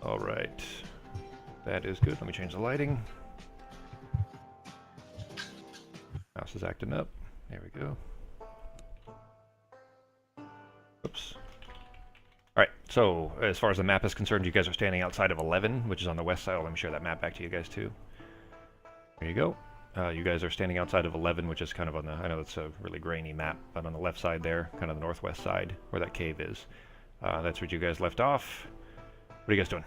All right. That is good. Let me change the lighting. Mouse is acting up. There we go. Oops. Alright, so as far as the map is concerned, you guys are standing outside of 11, which is on the west side. Let me share that map back to you guys too. There you go. You guys are standing outside of 11, which is kind of on the, I know it's a really grainy map, but on the left side there, kind of the northwest side, where that cave is. That's where you guys left off. What are you guys doing?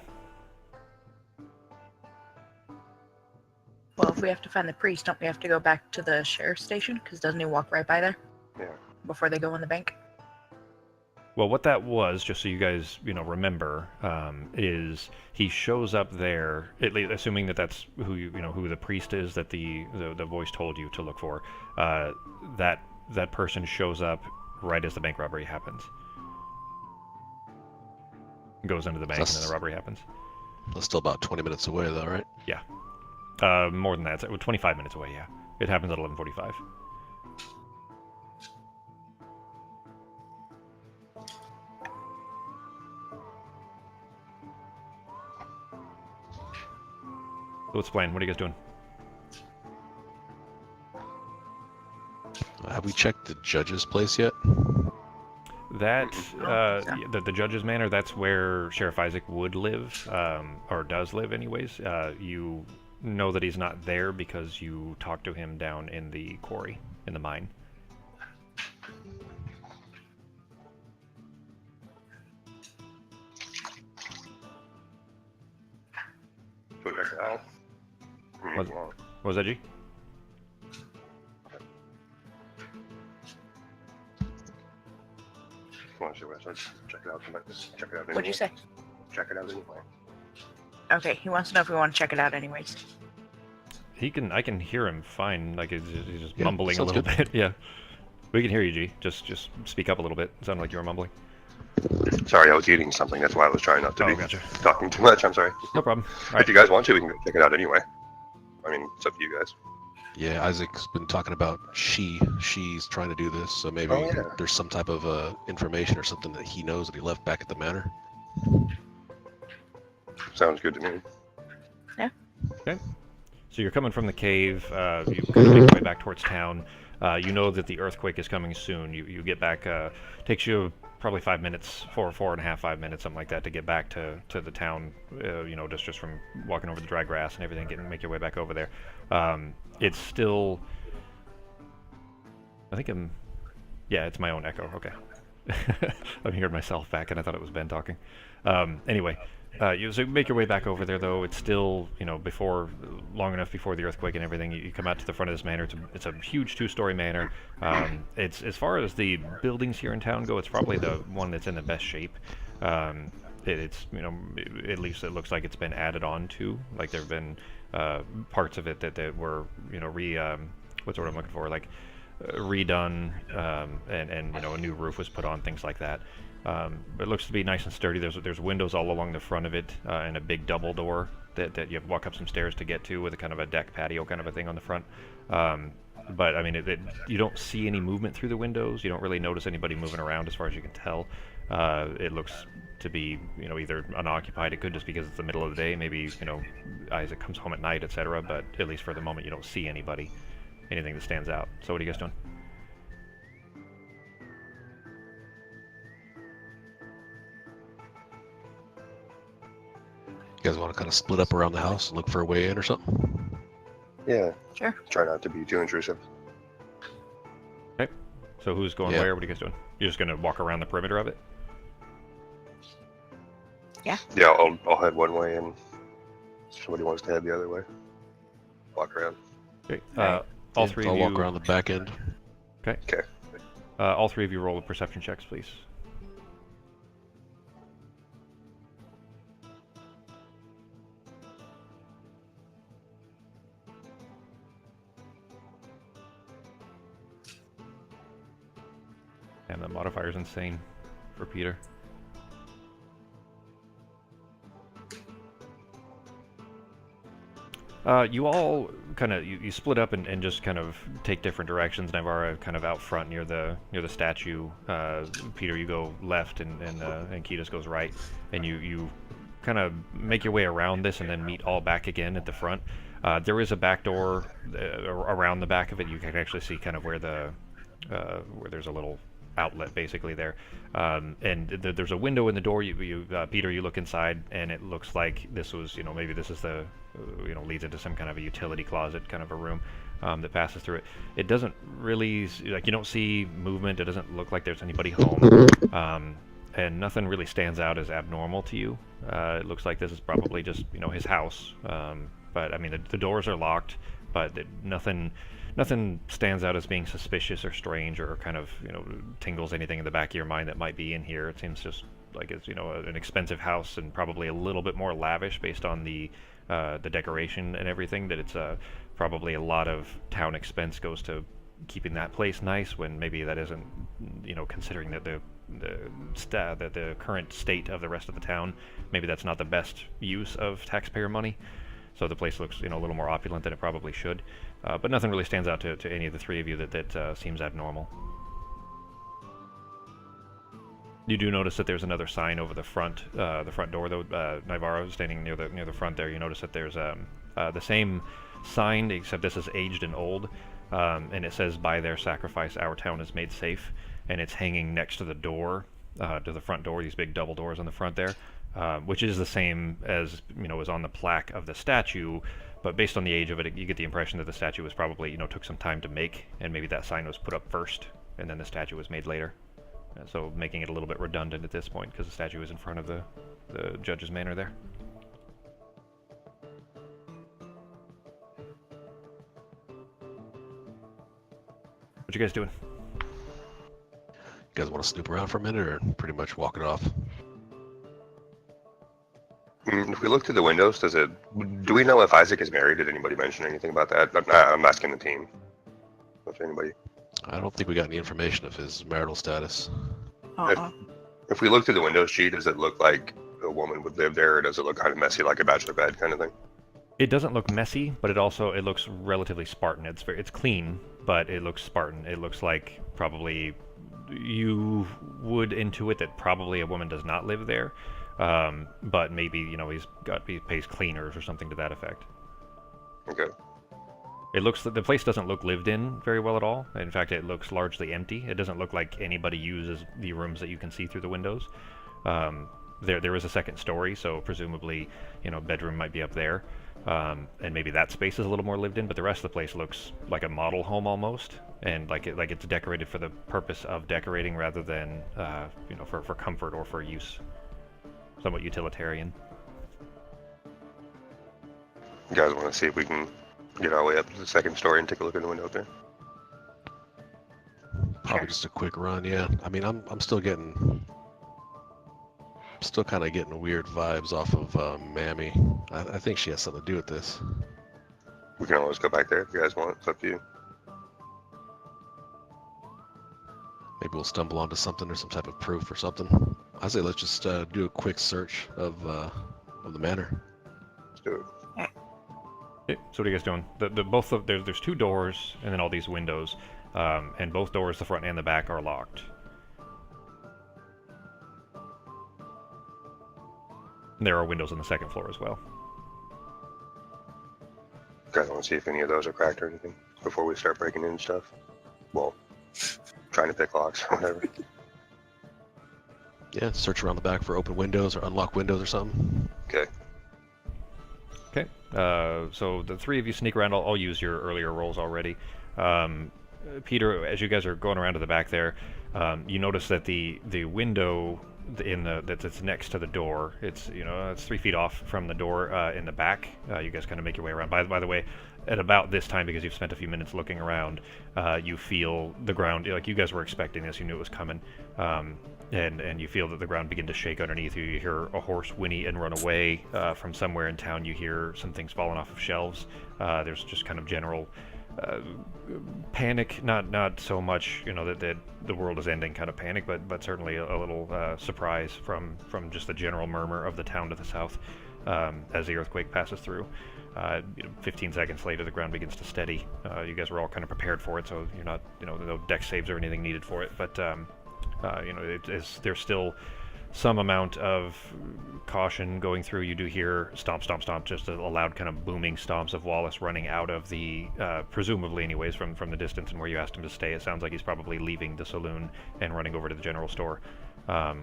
Well, if we have to find the priest, don't we have to go back to the sheriff's station? Because doesn't he walk right by there? Yeah. Before they go in the bank? Well, what that was, just so you guys, remember, is he shows up there, at least assuming that that's who who the priest is that the voice told you to look for. That person shows up right as the bank robbery happens. Goes into the bank and then the robbery happens. That's still about 20 minutes away, though, right? Yeah. More than that. It's 25 minutes away. Yeah. It happens at 11:45. So what's the plan? What are you guys doing? Have we checked the judge's place yet? That, the judge's manor, that's where Sheriff Isaac would live, or does live anyways. You know that he's not there because you talked to him down in the quarry, in the mine. So check it out. What was that, G? Want to see what it says? Check it out. Check it out anyway. What'd you say? Check it out anyway. Okay, he wants to know if we want to check it out anyways. I can hear him fine, like he's just Yeah, mumbling a sounds little good. bit. Yeah. We can hear you, G. Just speak up a little bit. It sounded like you were mumbling. Sorry, I was eating something. That's why I was trying not to be Gotcha. talking too much. I'm sorry. No problem. All If right. you guys want to, we can go check it out anyway. I mean, it's up to you guys. Yeah, Isaac's been talking about she's trying to do this, so maybe Oh, yeah. there's some type of information or something that he knows that he left back at the manor. Sounds good to me. Okay. So you're coming from the cave. You kind of make your way back towards town. You know that the earthquake is coming soon. You get back. Takes you probably 5 minutes, 4.5, 5 minutes, something like that, to get back to the town. Just from walking over the dry grass and everything, make your way back over there. It's still. I think I'm. Yeah, it's my own echo. Okay. I'm hearing myself back, and I thought it was Ben talking. Anyway. You make your way back over there, though. It's still, long enough before the earthquake and everything. You come out to the front of this manor. It's a huge 2-story manor. It's, as far as the buildings here in town go, it's probably the one that's in the best shape. It's at least it looks like it's been added on to. Like there have been parts of it that were, what's the word I'm looking for? Like redone, and a new roof was put on, things like that. But it looks to be nice and sturdy. There's windows all along the front of it, and a big double door that you have to walk up some stairs to get to, with a kind of a deck patio kind of a thing on the front. But I mean, you don't see any movement through the windows. You don't really notice anybody moving around, as far as you can tell. It looks to be, either unoccupied. It could just because it's the middle of the day. Maybe, Isaac comes home at night, etc. But at least for the moment, you don't see anything that stands out. So what are you guys doing? You guys want to kind of split up around the house and look for a way in or something? Yeah. Sure. Try not to be too intrusive. Okay. So who's going Yeah. where? What are you guys doing? You're just gonna walk around the perimeter of it? Yeah, I'll head one way, and if somebody wants to head the other way. Walk around. Okay. Alright. All Yeah, three I'll of you. walk around the back end. Okay. Okay. All three of you roll with perception checks, please. And the modifier's insane for Peter. You all kind of you split up and just kind of take different directions. Navarra kind of out front near the statue. Peter, you go left, and Kiedis goes right, and you kind of make your way around this and then meet all back again at the front, there is a back door around the back of it. You can actually see kind of where where there's a little outlet basically there, and there's a window in the door. Peter, you look inside, and it looks like this was, maybe this is the, leads into some kind of a utility closet kind of a room that passes through it. It doesn't really, you don't see movement. It doesn't look like there's anybody home, and nothing really stands out as abnormal to you. It looks like this is probably just, his house, but I mean, the doors are locked, but nothing stands out as being suspicious or strange or kind of, tingles anything in the back of your mind that might be in here. It seems just like it's, an expensive house and probably a little bit more lavish based on the decoration and everything, that it's probably a lot of town expense goes to keeping that place nice, when maybe that isn't, considering that the current state of the rest of the town, maybe that's not the best use of taxpayer money. So the place looks, a little more opulent than it probably should. But nothing really stands out to any of the three of you that seems abnormal. You do notice that there's another sign over the front door, though. Navarro, standing near the front there, you notice that there's the same sign, except this is aged and old, and it says, "By their sacrifice, our town is made safe," and it's hanging next to the door, to the front door, these big double doors on the front there, which is the same as, is on the plaque of the statue. But based on the age of it, you get the impression that the statue was probably, took some time to make, and maybe that sign was put up first, and then the statue was made later. So making it a little bit redundant at this point, because the statue is in front of the judge's manor there. What you guys doing? You guys want to snoop around for a minute, or pretty much walk it off? If we look through the windows, do we know if Isaac is married? Did anybody mention anything about that? I'm asking the team. If anybody. I don't think we got any information of his marital status. If we look through the windows, G, does it look like a woman would live there, or does it look kind of messy, like a bachelor bed kind of thing? It doesn't look messy, but it looks relatively Spartan. It's clean, but it looks Spartan. It looks like probably you would intuit that probably a woman does not live there. But maybe, he pays cleaners or something to that effect. Okay. It looks, the place doesn't look lived in very well at all. In fact, it looks largely empty. It doesn't look like anybody uses the rooms that you can see through the windows. There is a second story, so presumably, bedroom might be up there. And maybe that space is a little more lived in, but the rest of the place looks like a model home almost, and like it's decorated for the purpose of decorating rather than, for comfort or for use. Somewhat utilitarian. You guys want to see if we can get our way up to the second story and take a look in the window up there? Probably just a quick run, yeah. I mean, I'm still kind of getting weird vibes off of Mammy. I think she has something to do with this. We can always go back there if you guys want. It's up to you. Maybe we'll stumble onto something or some type of proof or something. I say let's just do a quick search of the manor. Let's do it. Okay, so what are you guys doing? There's two doors and then all these windows, and both doors, the front and the back, are locked. And there are windows on the second floor as well. You guys want to see if any of those are cracked or anything before we start breaking in stuff? Well, trying to pick locks or whatever. Yeah, search around the back for open windows or unlocked windows or something. Okay. Okay, so the three of you sneak around. I'll use your earlier rolls already. Peter, as you guys are going around to the back there, you notice that the window that's next to the door, it's 3 feet off from the door in the back. You guys kind of make your way around. By the way, at about this time, because you've spent a few minutes looking around, you feel the ground, like you guys were expecting this, you knew it was coming, and you feel that the ground begin to shake underneath you. You hear a horse whinny and run away from somewhere in town. You hear some things falling off of shelves. There's just kind of general panic, not so much that the world is ending kind of panic, but certainly a little surprise from just the general murmur of the town to the south as the earthquake passes through. 15 seconds later, the ground begins to steady. You guys were all kind of prepared for it, so you're not, no deck saves or anything needed for it, but there's still some amount of caution going through. You do hear stomp, stomp, stomp, just a loud kind of booming stomps of Wallace running out of the, presumably anyways, from the distance and where you asked him to stay. It sounds like he's probably leaving the saloon and running over to the general store,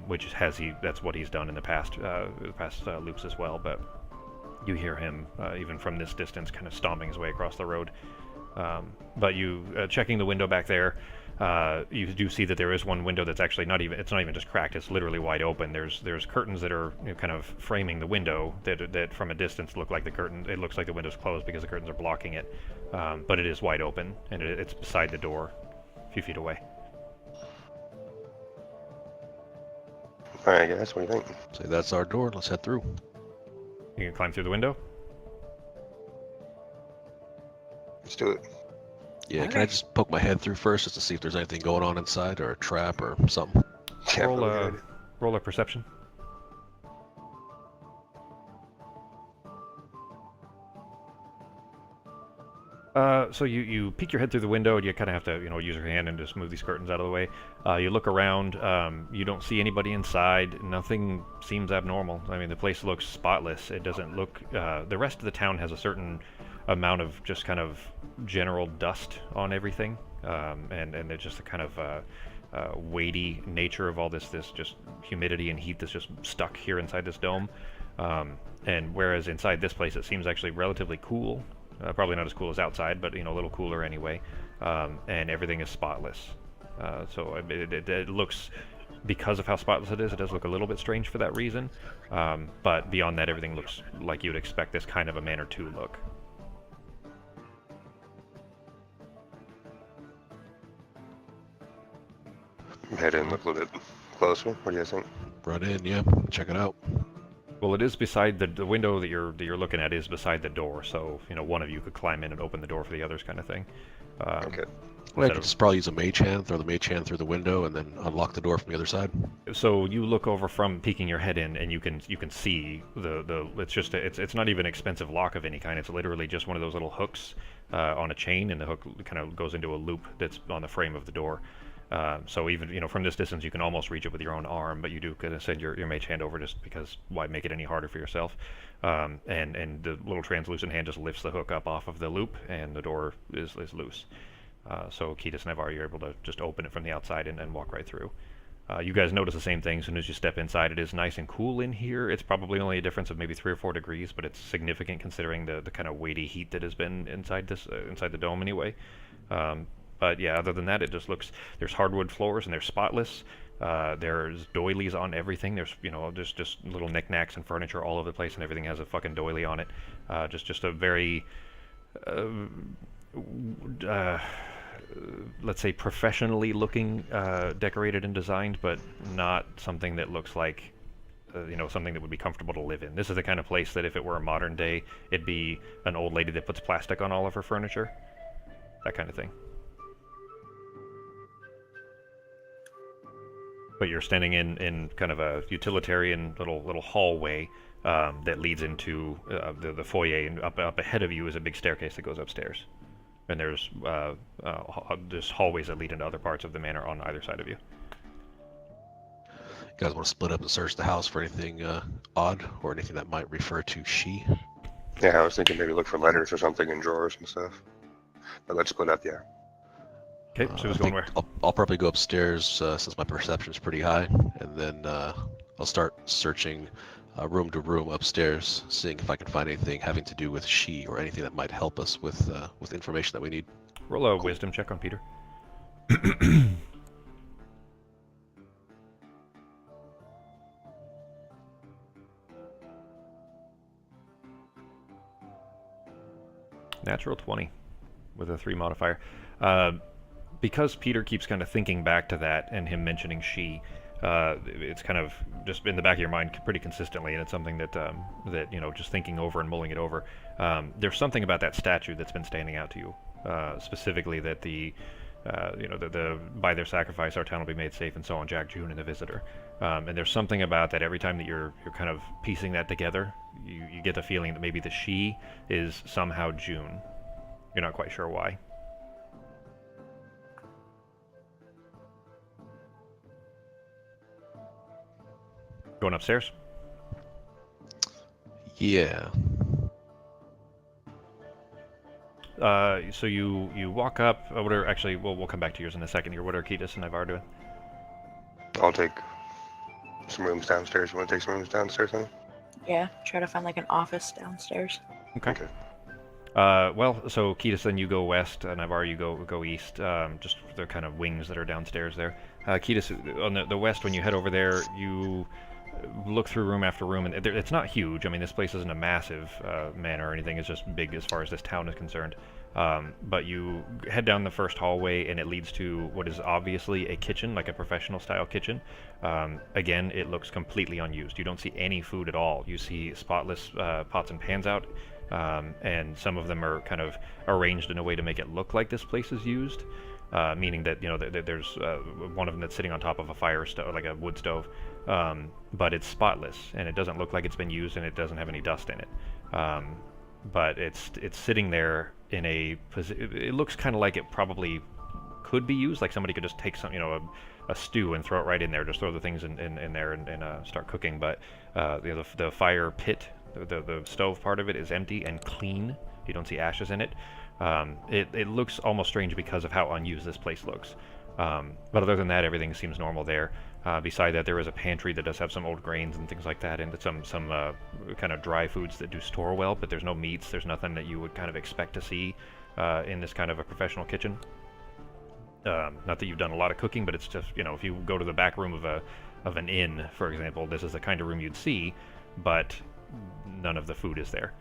which that's what he's done in the past loops as well. But you hear him, even from this distance, kind of stomping his way across the road. But you, checking the window back there, you do see that there is one window that's actually not even just cracked, it's literally wide open. There's curtains that are, you know, kind of framing the window that from a distance look like it looks like the window's closed because the curtains are blocking it. But it is wide open, and it's beside the door, a few feet away. Alright, guys, what do you think? Say that's our door. Let's head through. You can climb through the window. Let's do it. Yeah, can I just poke my head through first just to see if there's anything going on inside or a trap or something? Yeah, Roll a perception. So you peek your head through the window, and you kind of have to, you know, use your hand and just move these curtains out of the way. You look around. You don't see anybody inside. Nothing seems abnormal. I mean, the place looks spotless. It doesn't look. The rest of the town has a certain amount of just kind of general dust on everything, and it's just the kind of weighty nature of all this just humidity and heat that's just stuck here inside this dome. And whereas inside this place it seems actually relatively cool. Probably not as cool as outside, but, you know, a little cooler anyway. And everything is spotless. So it looks, because of how spotless it is, it does look a little bit strange for that reason. But beyond that, everything looks like you'd expect this kind of a Manor 2 look. Head in, look a little bit closer. What do you guys think? Run in, yeah. Check it out. Well, it is beside the window that you're looking at is beside the door, so, you know, one of you could climb in and open the door for the others, kind of thing. Okay. Well, I could just probably use a mage hand, throw the mage hand through the window, and then unlock the door from the other side. So you look over from peeking your head in, and you can see the it's not even an expensive lock of any kind. It's literally just one of those little hooks on a chain, and the hook kind of goes into a loop that's on the frame of the door. So even, you know, from this distance you can almost reach it with your own arm, but you do kind of send your mage hand over just because why make it any harder for yourself. And the little translucent hand just lifts the hook up off of the loop, and the door is loose. So Ketis and Evar, you're able to just open it from the outside and walk right through. You guys notice the same thing as soon as you step inside. It is nice and cool in here. It's probably only a difference of maybe 3 or 4 degrees, but it's significant considering the kind of weighty heat that has been inside inside the dome anyway. But yeah, other than that, it just looks, there's hardwood floors and they're spotless. There's doilies on everything. There's, you know, just little knickknacks and furniture all over the place, and everything has a fucking doily on it. Just a very, let's say, professionally looking, decorated and designed, but not something that looks like, you know, something that would be comfortable to live in. This is the kind of place that if it were a modern day, it'd be an old lady that puts plastic on all of her furniture. That kind of thing. But you're standing in kind of a utilitarian little hallway that leads into the foyer, and up ahead of you is a big staircase that goes upstairs. And there's hallways that lead into other parts of the manor on either side of you. You guys want to split up and search the house for anything odd or anything that might refer to she? Yeah, I was thinking maybe look for letters or something in drawers and stuff. But let's split up, yeah. Okay, so who's going where? I'll probably go upstairs since my perception is pretty high, and then I'll start searching room to room upstairs, seeing if I can find anything having to do with she or anything that might help us with information that we need. Roll a wisdom check on Peter. Natural 20 with a 3 modifier. Because Peter keeps kind of thinking back to that and him mentioning she, it's kind of just in the back of your mind pretty consistently, and it's something that that, you know, just thinking over and mulling it over, there's something about that statue that's been standing out to you, specifically that the you know, the by their sacrifice our town will be made safe and so on, Jack, June, and the visitor. And there's something about that every time that you're kind of piecing that together, you get the feeling that maybe the she is somehow June. You're not quite sure why. Going upstairs? Yeah. So you walk up. What are actually? We'll come back to yours in a second here. What are Ketis and Ivar doing? I'll take some rooms downstairs. You want to take some rooms downstairs, then? Yeah, try to find like an office downstairs. Okay. Well, so Ketis, then you go west, and Ivar, you go east. Just the kind of wings that are downstairs there. Ketis, on the west, when you head over there, you look through room after room, and it's not huge. I mean, this place isn't a massive manor or anything. It's just big as far as this town is concerned. But you head down the first hallway, and it leads to what is obviously a kitchen, like a professional-style kitchen. Again, it looks completely unused. You don't see any food at all. You see spotless pots and pans out, and some of them are kind of arranged in a way to make it look like this place is used. Meaning that, you know, there's one of them that's sitting on top of a fire stove, like a wood stove, but it's spotless, and it doesn't look like it's been used, and it doesn't have any dust in it. But it's sitting there in a position. It looks kind of like it probably could be used, like somebody could just take some, you know, a stew and throw it right in there, just throw the things in there and start cooking. But you know, the fire pit, the stove part of it is empty and clean. You don't see ashes in it. It looks almost strange because of how unused this place looks. But other than that, everything seems normal there. Beside that, there is a pantry that does have some old grains and things like that, and some kind of dry foods that do store well, but there's no meats. There's nothing that you would kind of expect to see in this kind of a professional kitchen. Not that you've done a lot of cooking, but it's just, you know, if you go to the back room of an inn, for example, this is the kind of room you'd see, but none of the food is there.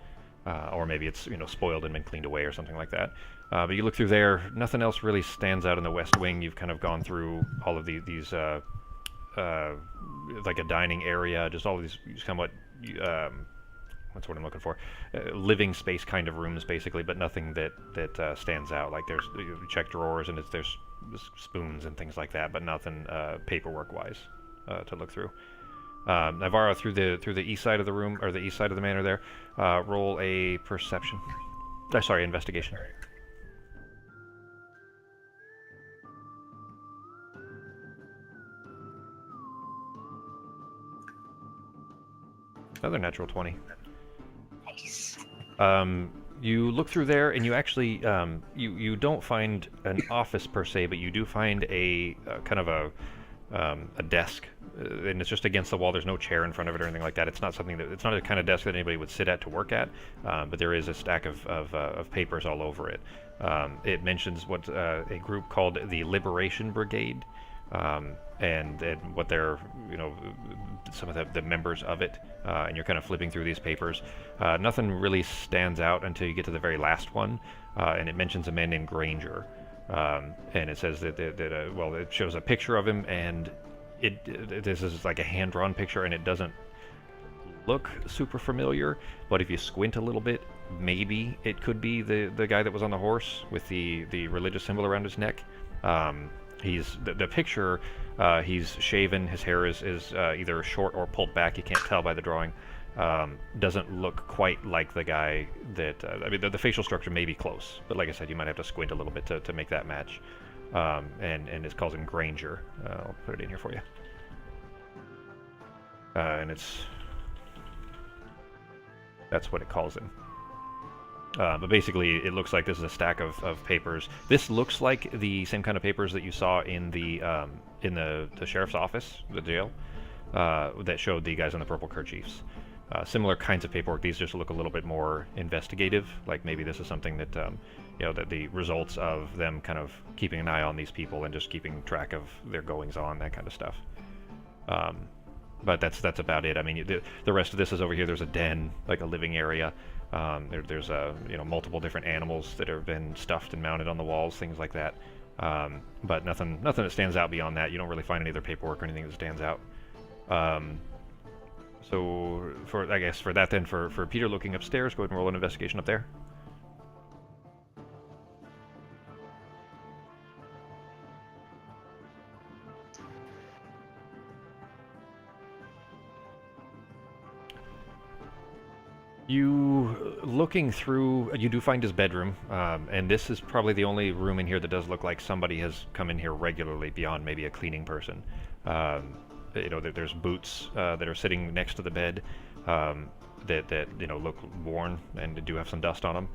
Or maybe it's, you know, spoiled and been cleaned away or something like that. But you look through there, nothing else really stands out in the west wing. You've kind of gone through all of these like a dining area, just all of these somewhat, what's what I'm looking for, living space kind of rooms basically, but nothing that stands out. Like there's, you check drawers and there's spoons and things like that, but nothing paperwork-wise to look through. Navarro, through the east side of the room, or the east side of the manor there, roll a perception. Sorry, investigation. Another natural 20. Nice. You look through there, and you actually you don't find an office per se, but you do find a kind of a desk, and it's just against the wall. There's no chair in front of it or anything like that. It's not something it's not a kind of desk that anybody would sit at to work at, but there is a stack of papers all over it. It mentions what a group called the Liberation Brigade, and what they're, you know, some of the members of it, and you're kind of flipping through these papers. Nothing really stands out until you get to the very last one, and it mentions a man named Granger. And it says that well, it shows a picture of him, and this is like a hand-drawn picture, and it doesn't look super familiar, but if you squint a little bit, maybe it could be the guy that was on the horse with the religious symbol around his neck. He's the picture. He's shaven. His hair is either short or pulled back. You can't tell by the drawing. Doesn't look quite like the guy that... I mean, the facial structure may be close, but like I said, you might have to squint a little bit to make that match. And it calls him Granger. I'll put it in here for you. And that's what it calls him. But basically, it looks like this is a stack of papers. This looks like the same kind of papers that you saw in the sheriff's office, the jail, that showed the guys in the purple kerchiefs. Similar kinds of paperwork. These just look a little bit more investigative. Like maybe this is something that, you know, that the results of them kind of keeping an eye on these people and just keeping track of their goings on, that kind of stuff. But that's about it. I mean, the rest of this is over here. There's a den, like a living area. There's you know, multiple different animals that have been stuffed and mounted on the walls, things like that. But nothing that stands out beyond that. You don't really find any other paperwork or anything that stands out. So I guess for that then, for Peter looking upstairs, go ahead and roll an investigation up there. You looking through, you do find his bedroom, and this is probably the only room in here that does look like somebody has come in here regularly beyond maybe a cleaning person. there's boots that are sitting next to the bed that look worn and do have some dust on them.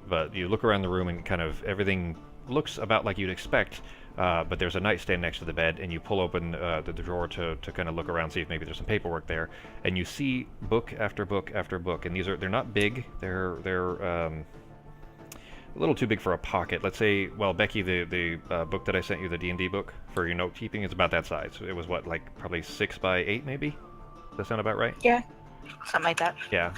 But you look around the room and kind of everything looks about like you'd expect. But there's a nightstand next to the bed, and you pull open the drawer to kind of look around, see if maybe there's some paperwork there, and you see book after book after book, and they're not big, they're a little too big for a pocket. Let's say, well, Becky, the book that I sent you, the D&D book for your note keeping, is about that size. It was what, like probably 6 by 8 maybe? Does that sound about right? Yeah, something like that. Yeah.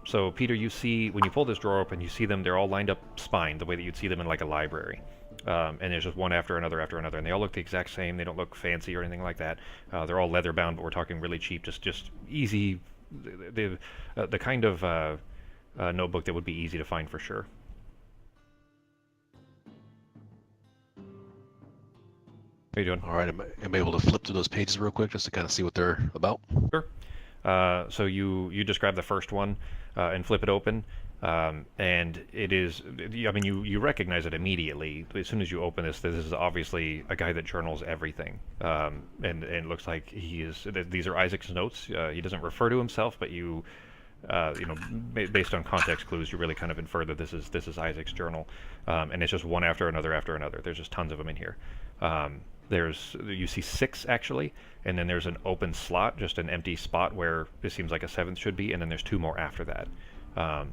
So Peter, you see when you pull this drawer open, you see them. They're all lined up, spined, the way that you'd see them in like a library. And there's just one after another, and they all look the exact same. They don't look fancy or anything like that. They're all leather bound, but we're talking really cheap, just easy, the kind of notebook that would be easy to find for sure. How you doing? All right, am I able to flip through those pages real quick just to kind of see what they're about? Sure. So you just grab the first one and flip it open, and it is, I mean, you recognize it immediately. As soon as you open this is obviously a guy that journals everything, and it looks like these are Isaac's notes. He doesn't refer to himself, but based on context clues, you really kind of infer that this is Isaac's journal, and it's just one after another after another. There's just tons of them in here. You see 6 actually, and then there's an open slot, just an empty spot where it seems like a 7th should be, and then there's 2 more after that.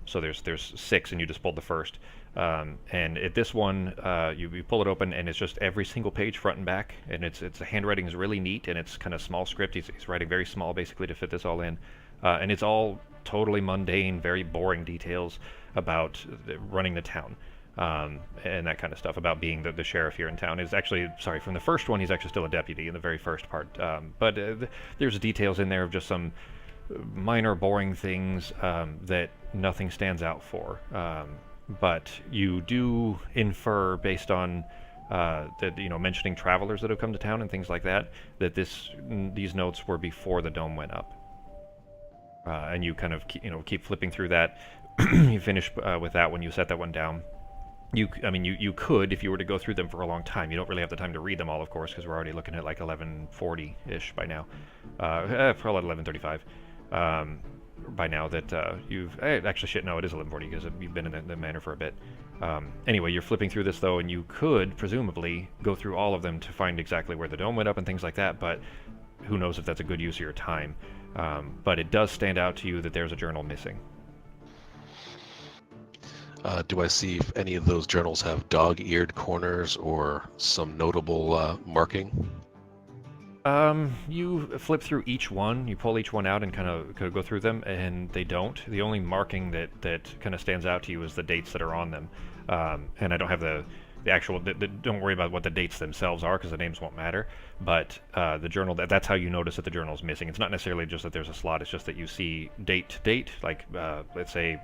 So there's 6, and you just pulled the first. And at this one, you pull it open, and it's just every single page front and back, and the handwriting is really neat, and it's kind of small script. He's writing very small basically to fit this all in, and it's all totally mundane, very boring details about running the town. And that kind of stuff about being the sheriff here in town. Is actually, sorry, from the first one, he's actually still a deputy in the very first part. But there's details in there of just some minor boring things that nothing stands out for. But you do infer based on mentioning travelers that have come to town and things like that, that these notes were before the dome went up. And you kind of keep flipping through that. You finish with that one. You set that one down. You could, if you were to go through them for a long time. You don't really have the time to read them all, of course, because we're already looking at like 11:40-ish by now. Probably 11:35 by now that actually, shit, no, it is 11:40 because you've been in the manor for a bit. Anyway, you're flipping through this, though, and you could, presumably, go through all of them to find exactly where the dome went up and things like that, but who knows if that's a good use of your time. But it does stand out to you that there's a journal missing. Do I see if any of those journals have dog-eared corners or some notable marking? You flip through each one, you pull each one out and kind of go through them, and they don't. The only marking that kind of stands out to you is the dates that are on them. And I don't have the actual, don't worry about what the dates themselves are because the names won't matter. But the journal, that's how you notice that the journal is missing. It's not necessarily just that there's a slot, it's just that you see date to date, like let's say,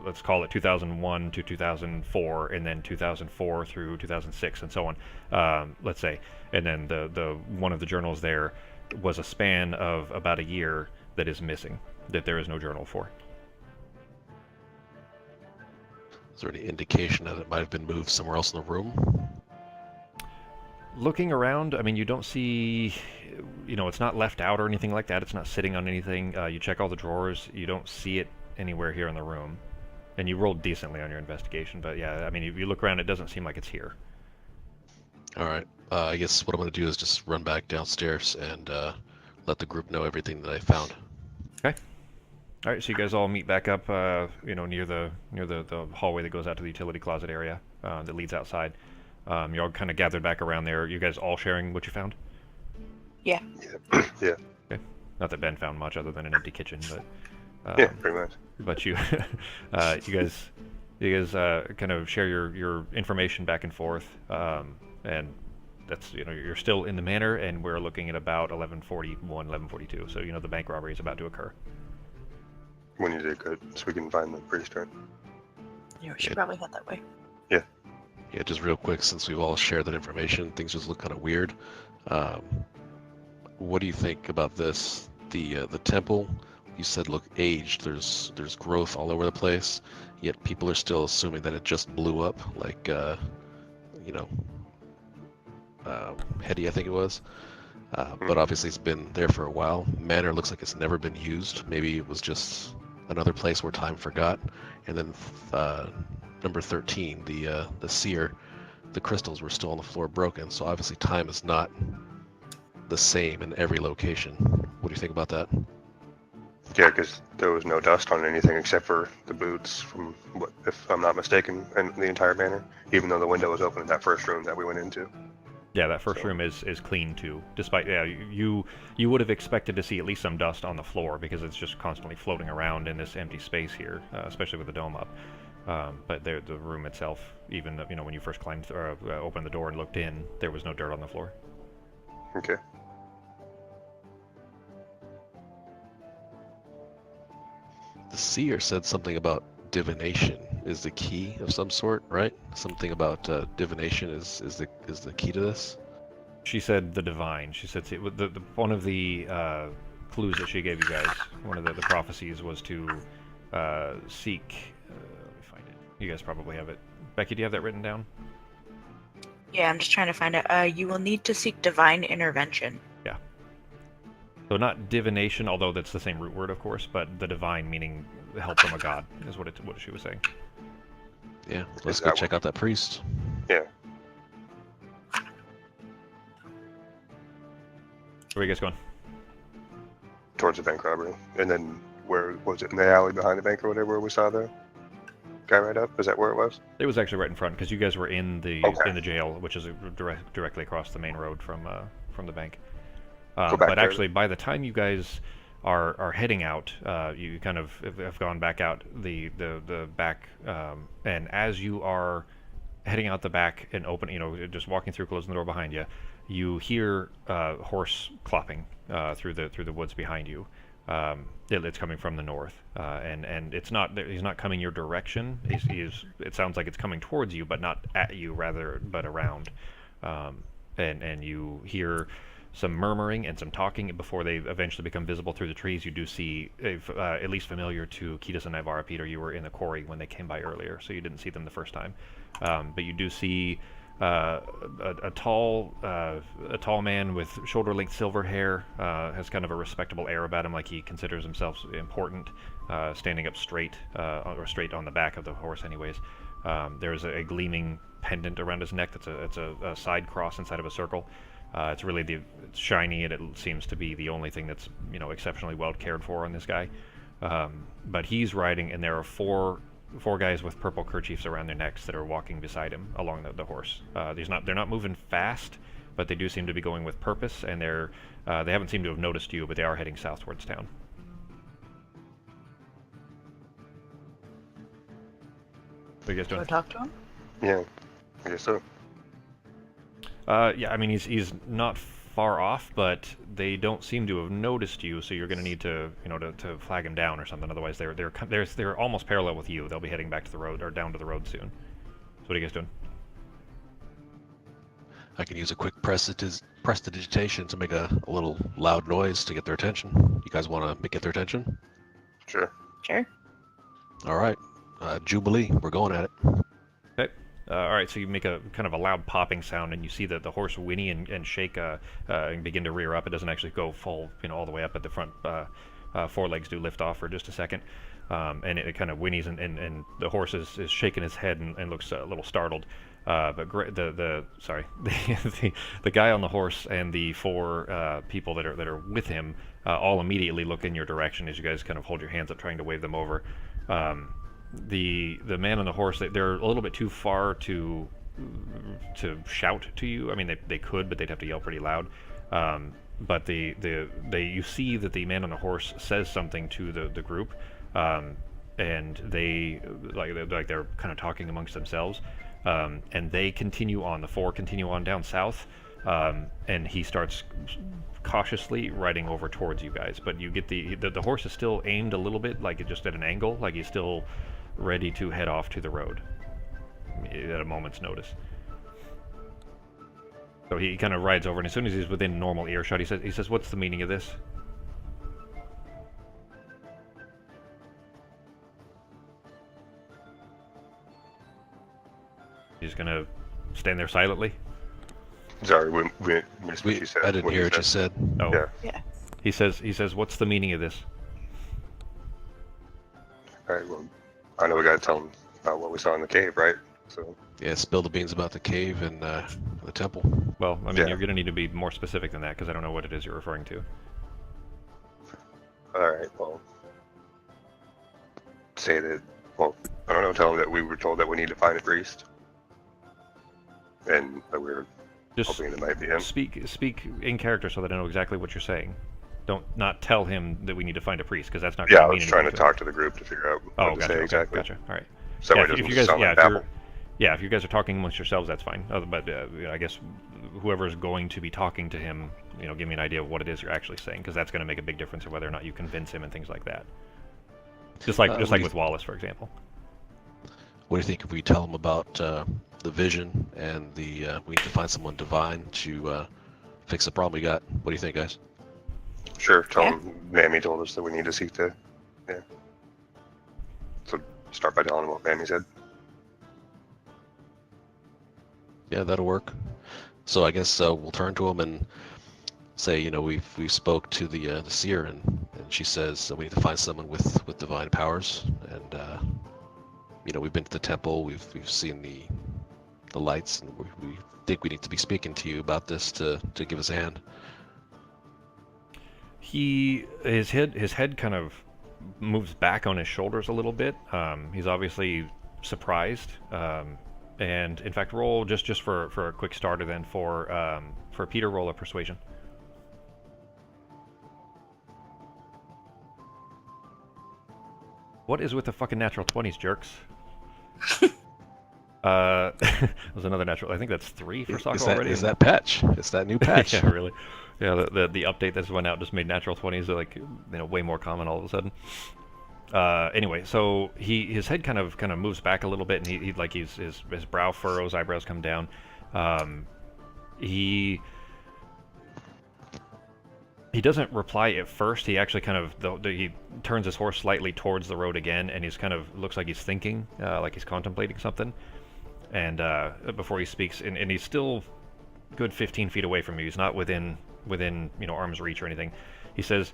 let's call it 2001 to 2004, and then 2004 through 2006, and so on. Let's say, and then the one of the journals there was a span of about a year that is missing, that there is no journal for. Is there any indication that it might have been moved somewhere else in the room? Looking around, I mean, you don't see, it's not left out or anything like that. It's not sitting on anything. You check all the drawers. You don't see it anywhere here in the room. And you rolled decently on your investigation, but yeah, I mean, if you look around, it doesn't seem like it's here. All right. I guess what I'm going to do is just run back downstairs and let the group know everything that I found. Okay. All right. So you guys all meet back up, near the hallway that goes out to the utility closet area that leads outside. You're all kind of gathered back around there. You guys all sharing what you found? Yeah. Yeah. Okay. Not that Ben found much other than an empty kitchen, but. Yeah, pretty much. But you guys kind of share your information back and forth, and that's you're still in the manor, and we're looking at about 11:41, 11:42. So the bank robbery is about to occur. When you did good, so we can find the priest, right? Yeah, we should probably head that way. Yeah. Yeah, just real quick, since we've all shared that information, things just look kind of weird. What do you think about this? The temple. You said look aged. There's growth all over the place, yet people are still assuming that it just blew up, like Hetty, I think it was. But obviously it's been there for a while. Manor looks like it's never been used. Maybe it was just another place where time forgot. And then number 13, the seer, the crystals were still on the floor broken. So obviously time is not the same in every location. What do you think about that? Yeah, because there was no dust on anything except for the boots, from what, if I'm not mistaken, and the entire manor. Even though the window was open in that first room that we went into. Yeah, that first So- room is clean too. Despite you would have expected to see at least some dust on the floor because it's just constantly floating around in this empty space here, especially with the dome up. But the room itself, even when you first climbed or opened the door and looked in, there was no dirt on the floor. Okay. The seer said something about divination is the key of some sort, right? Something about divination is the key to this. She said the divine. She said one of the clues that she gave you guys, one of the prophecies was to seek. Let me find it. You guys probably have it. Becky, do you have that written down? Yeah, I'm just trying to find it. You will need to seek divine intervention. So not divination, although that's the same root word, of course, but the divine meaning help from a god is what she was saying. Yeah, let's Is go that check out that priest. Yeah. Where are you guys going? Towards the bank robbery. And then where was it, in the alley behind the bank or whatever we saw the guy right up? Is that where it was? It was actually right in front because you guys were in the Okay. jail, which is directly across the main road from the bank. Go back But there. actually, by the time you guys are heading out, you kind of have gone back out the back, and as you are heading out the back and just walking through, closing the door behind you, you hear horse clopping through the woods behind you. It's coming from the north, and he's not coming your direction. It sounds like it's coming towards you, but not at you, but around. And you hear some murmuring and some talking before they eventually become visible through the trees. You do see, at least familiar to Kitas and Navarra, Peter, you were in the quarry when they came by earlier, so you didn't see them the first time. But you do see a tall man with shoulder-length silver hair, has kind of a respectable air about him, like he considers himself important, standing up straight, or straight on the back of the horse anyways. There's a gleaming pendant around his neck that's a side cross inside of a circle. It's really it's shiny, and it seems to be the only thing that's exceptionally well cared for on this guy. But he's riding, and there are four guys with purple kerchiefs around their necks that are walking beside him along the horse. They're not moving fast, but they do seem to be going with purpose, and they haven't seemed to have noticed you, but they are heading south towards town. What are you guys Go doing? talk to him. Yeah. I guess so. Yeah, I mean he's not far off, but they don't seem to have noticed you, so you're going to need to to flag him down or something. Otherwise, they're almost parallel with you. They'll be heading back to the road or down to the road soon. So what are you guys doing? I can use a quick prestidigitation to make a little loud noise to get their attention. You guys want to get their attention? Sure. Sure. All right. Jubilee, we're going at it. Okay. All right, so you make a kind of a loud popping sound, and you see the horse whinny and shake and begin to rear up. It doesn't actually go full, all the way up at the front. Forelegs do lift off for just a second, and it kind of whinnies, and the horse is shaking his head and looks a little startled. But the guy on the horse and the four people that are with him all immediately look in your direction as you guys kind of hold your hands up, trying to wave them over. The man on the horse, they're a little bit too far to shout to you. I mean, they could, but they'd have to yell pretty loud. But you see that the man on the horse says something to the group, and they're kind of talking amongst themselves, and they continue on. The four continue on down south, and he starts cautiously riding over towards you guys. But you get the horse is still aimed a little bit, like it just at an angle, like he's still ready to head off to the road at a moment's notice. So he kind of rides over, and as soon as he's within normal earshot, he says, "What's the meaning of this?" He's gonna stand there silently. Sorry, we missed what you said. I didn't hear what you said. Oh, Yeah. Yeah. he says, what's the meaning of this? All right. Well, I know we got to tell him about what we saw in the cave, right? So. Yeah, spill the beans about the cave and the temple. Well, I mean, Yeah. you're going to need to be more specific than that because I don't know what it is you're referring to. All right. Well, say that. Well, I don't know. Tell him that we were told that we need to find a priest, and that we were Just hoping it might be him. speak in character so that I know exactly what you're saying. Don't not tell him that we need to find a priest because that's not. Yeah, I gonna was mean trying to anything talk to the group to figure out Oh, what to gotcha. say Okay, exactly. gotcha. All right. So Yeah, it doesn't if you guys, sound yeah, like if you're, babble. yeah, if you guys are talking amongst yourselves, that's fine. But I guess whoever's going to be talking to him, give me an idea of what it is you're actually saying, because that's going to make a big difference in whether or not you convince him and things like that. Just like with Wallace, for example. What do you think if we tell him about the vision and we need to find someone divine to fix the problem we got? What do you think, guys? Sure. Tell Yeah. him Mammy told us that we need to seek to. Yeah. So start by telling him what Mammy said. Yeah, that'll work. So I guess we'll turn to him and say, we spoke to the seer, and she says that we need to find someone with divine powers, and we've been to the temple, we've seen the lights, and we think we need to be speaking to you about this to give us a hand. His head kind of moves back on his shoulders a little bit. He's obviously surprised. And in fact, roll just for a quick starter then for Peter, roll a persuasion. What is with the fucking natural 20s, jerks? It was another natural. I think that's 3 for Sokka already. Is that patch? It's that new patch. Yeah, really. Yeah, the update that's went out just made natural 20s like way more common all of a sudden. Anyway, so his head kind of moves back a little bit, and his brow furrows, eyebrows come down. He doesn't reply at first. He actually he turns his horse slightly towards the road again, and he's looks like he's thinking, like he's contemplating something. And before he speaks, and he's still good 15 feet away from you. He's not within arm's reach or anything. He says,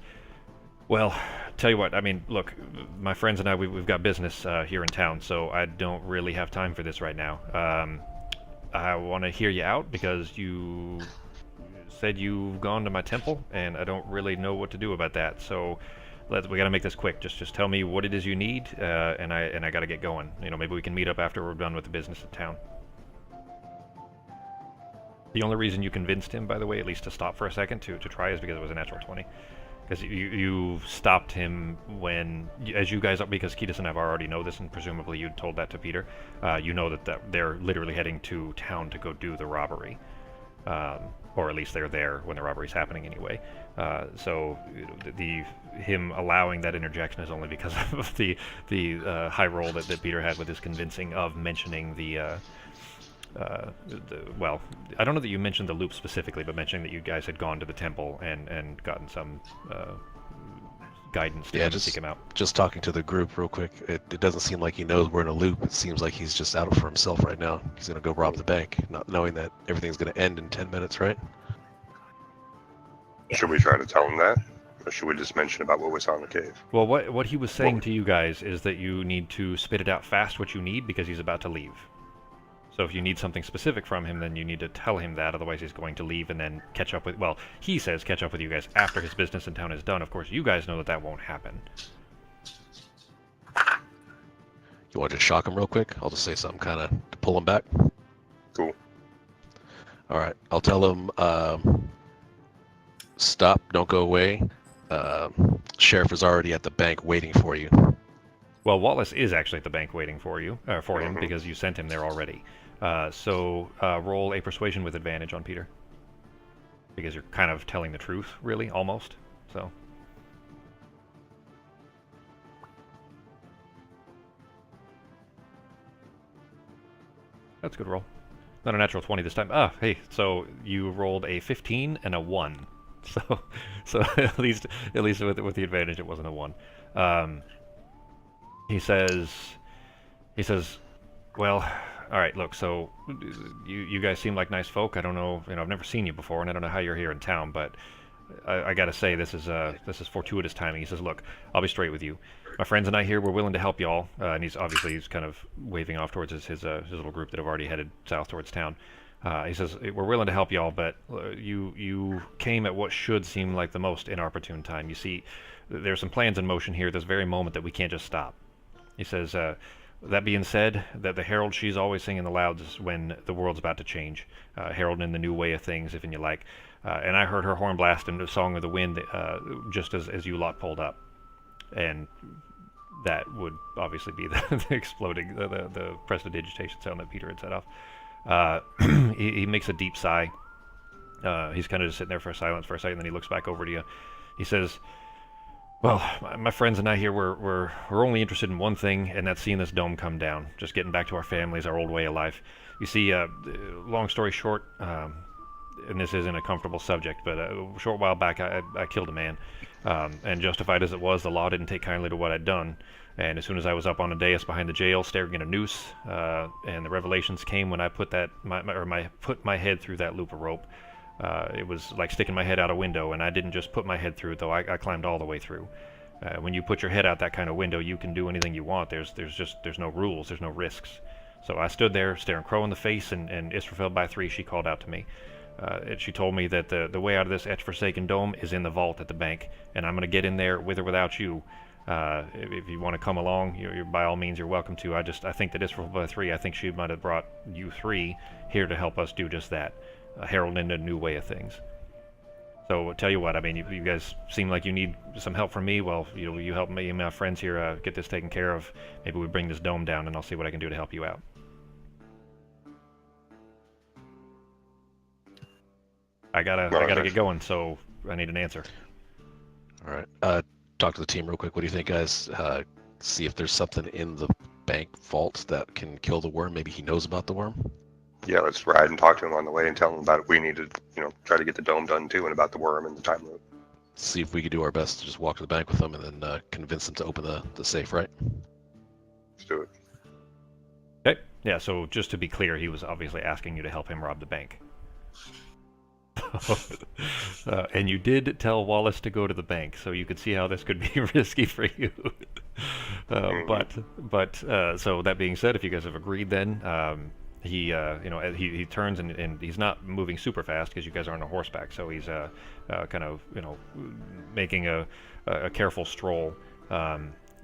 "Well, tell you what. I mean, look, my friends and I, we've got business here in town, so I don't really have time for this right now. I want to hear you out because you said you've gone to my temple, and I don't really know what to do about that. So we got to make this quick. Just tell me what it is you need, and I got to get going. Maybe we can meet up after we're done with the business in town." The only reason you convinced him, by the way, at least to stop for a second to try, is because it was a natural 20. Because you stopped him when, as you guys, because Ketis and I already know this, and presumably you told that to Peter, you know that they're literally heading to town to go do the robbery. Or at least they're there when the robbery's happening anyway. So him allowing that interjection is only because of the high roll that Peter had with his convincing of mentioning well, I don't know that you mentioned the loop specifically, but mentioning that you guys had gone to the temple and gotten some guidance to seek him out. Just talking to the group real quick, it doesn't seem like he knows we're in a loop. It seems like he's just out for himself right now. He's going to go rob the bank, not knowing that everything's going to end in 10 minutes, right? Should we try to tell him that? Or should we just mention about what we saw in the cave? Well, what he was saying to you guys is that you need to spit it out fast what you need because he's about to leave. So if you need something specific from him, then you need to tell him that, otherwise he's going to leave and then catch up with, well, he says catch up with you guys after his business in town is done. Of course, you guys know that won't happen. You want to just shock him real quick? I'll just say something kind of to pull him back. Cool. All right, I'll tell him, stop, don't go away. Sheriff is already at the bank waiting for you. Well, Wallace is actually at the bank waiting for you, for him, because you sent him there already. So roll a persuasion with advantage on Peter. Because you're kind of telling the truth, really, almost. So. That's a good roll. Not a natural 20 this time. Ah, hey, so you rolled a 15 and a 1. So at least with the advantage, it wasn't a 1. He says, well, all right, look, so you guys seem like nice folk. I don't know, I've never seen you before, and I don't know how you're here in town, but I gotta say, this is fortuitous timing. He says, look, I'll be straight with you. My friends and I here, we're willing to help y'all. And he's kind of waving off towards his little group that have already headed south towards town. He says, we're willing to help y'all, but you came at what should seem like the most inopportune time. You see, there's some plans in motion here this very moment that we can't just stop. He says, that being said, that the herald she's always singing the loudest when the world's about to change, heralding the new way of things, if and you like. And I heard her horn blast in the Song of the Wind just as you lot pulled up. And that would obviously be the exploding, the prestidigitation sound that Peter had set off. He makes a deep sigh. He's kind of just sitting there for silence for a second, then he looks back over to you. He says, well, my friends and I here, we're only interested in one thing, and that's seeing this dome come down. Just getting back to our families, our old way of life. You see, long story short, and this isn't a comfortable subject, but a short while back I killed a man. And justified as it was, the law didn't take kindly to what I'd done. And as soon as I was up on a dais behind the jail, staring at a noose, and the revelations came when I put my head through that loop of rope. It was like sticking my head out a window, and I didn't just put my head through it, though. I climbed all the way through. When you put your head out that kind of window, you can do anything you want. There's no rules. There's no risks. So I stood there, staring Crow in the face, and Israfel by 3, she called out to me. She told me that the way out of this etch-forsaken dome is in the vault at the bank, and I'm going to get in there with or without you. If you want to come along, you're by all means, you're welcome to. I think that Israfel by 3, I think she might have brought you 3 here to help us do just that, heralding a new way of things. So tell you what, I mean, you guys seem like you need some help from me. Well, you help me and my friends here get this taken care of. Maybe we bring this dome down, and I'll see what I can do to help you out. I gotta get going, so I need an answer. All right. Talk to the team real quick. What do you think, guys? See if there's something in the bank vault that can kill the worm. Maybe he knows about the worm. Yeah, let's ride and talk to him on the way and tell him about it. We need to, try to get the dome done too, and about the worm and the time loop. See if we could do our best to just walk to the bank with them and then convince them to open the safe, right? Let's do it. Okay. Yeah, so just to be clear, he was obviously asking you to help him rob the bank. And you did tell Wallace to go to the bank, so you could see how this could be risky for you. But so that being said, if you guys have agreed, then he turns and he's not moving super fast because you guys are on a horseback, so he's kind of making a careful stroll.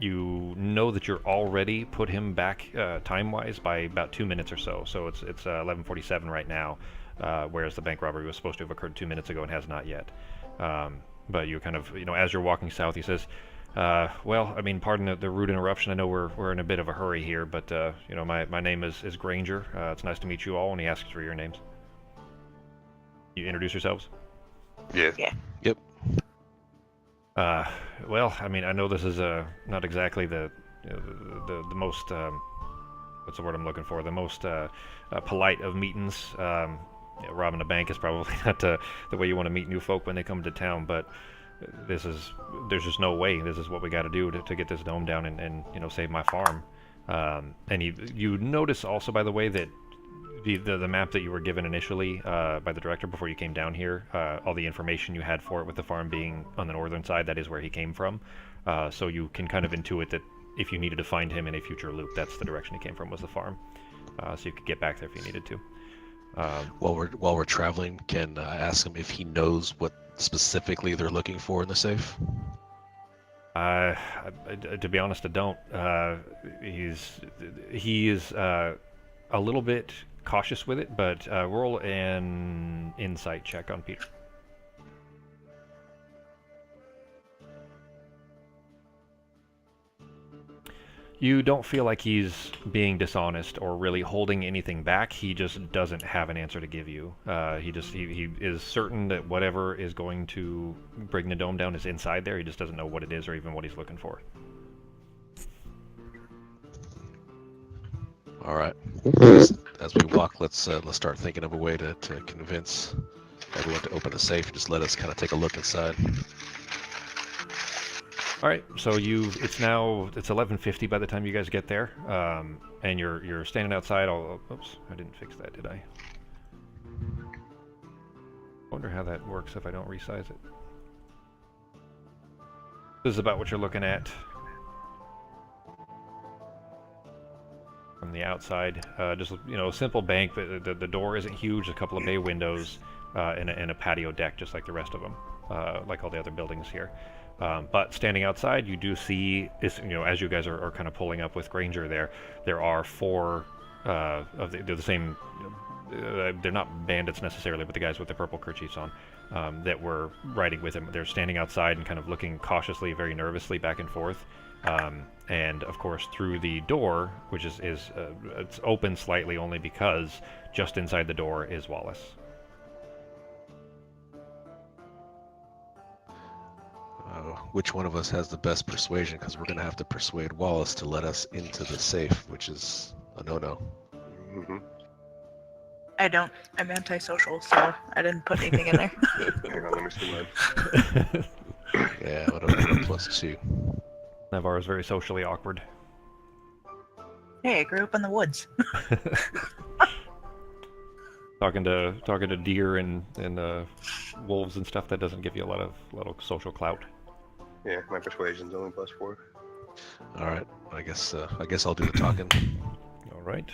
You know that you're already put him back time-wise by about 2 minutes or so. So it's 11:47 right now. Whereas the bank robbery was supposed to have occurred 2 minutes ago and has not yet. But you kind of, as you're walking south, he says, well, I mean, pardon the rude interruption. I know we're in a bit of a hurry here, but, my name is Granger. It's nice to meet you all, and he asks for your names. You introduce yourselves? Yeah. Yep. Well, I mean, I know this is not exactly the most, what's the word I'm looking for? The most polite of meetings. Robbing a bank is probably not the way you want to meet new folk when they come to town, but there's just no way. This is what we got to do to get this dome down and save my farm. And you notice also, by the way, that the map that you were given initially by the director before you came down here, all the information you had for it, with the farm being on the northern side, that is where he came from. So you can kind of intuit that if you needed to find him in a future loop, that's the direction he came from, was the farm. So you could get back there if you needed to. While we're traveling, can I ask him if he knows what specifically they're looking for in the safe? To be honest, I don't. He is a little bit cautious with it, but roll an insight check on Peter. You don't feel like he's being dishonest or really holding anything back. He just doesn't have an answer to give you. He is certain that whatever is going to bring the dome down is inside there. He just doesn't know what it is or even what he's looking for. All right. As we walk, let's start thinking of a way to convince everyone to open the safe. Just let us kind of take a look inside. All right, so it's 11:50 by the time you guys get there, and you're standing outside. Oops, I didn't fix that, did I? Wonder how that works if I don't resize it. This is about what you're looking at from the outside. Just a simple bank. The door isn't huge. A couple of bay windows, and a patio deck, just like the rest of them, like all the other buildings here. But standing outside, you do see, as you guys are kind of pulling up with Granger there are four they're the same. They're not bandits necessarily, but the guys with the purple kerchiefs on that were riding with him. They're standing outside and kind of looking cautiously, very nervously back and forth. And of course, through the door, which is it's open slightly only because just inside the door is Wallace. Which one of us has the best persuasion? Because we're going to have to persuade Wallace to let us into the safe, which is a no-no. Mm-hmm. I don't. I'm antisocial, so I didn't put anything in there. Hang on, let me see mine. Yeah, what a +2. Navarre is very socially awkward. Hey, I grew up in the woods. Talking to deer and wolves and stuff, that doesn't give you a lot of social clout. Yeah, my persuasion's only +4. All right, I guess I'll do the talking. All right.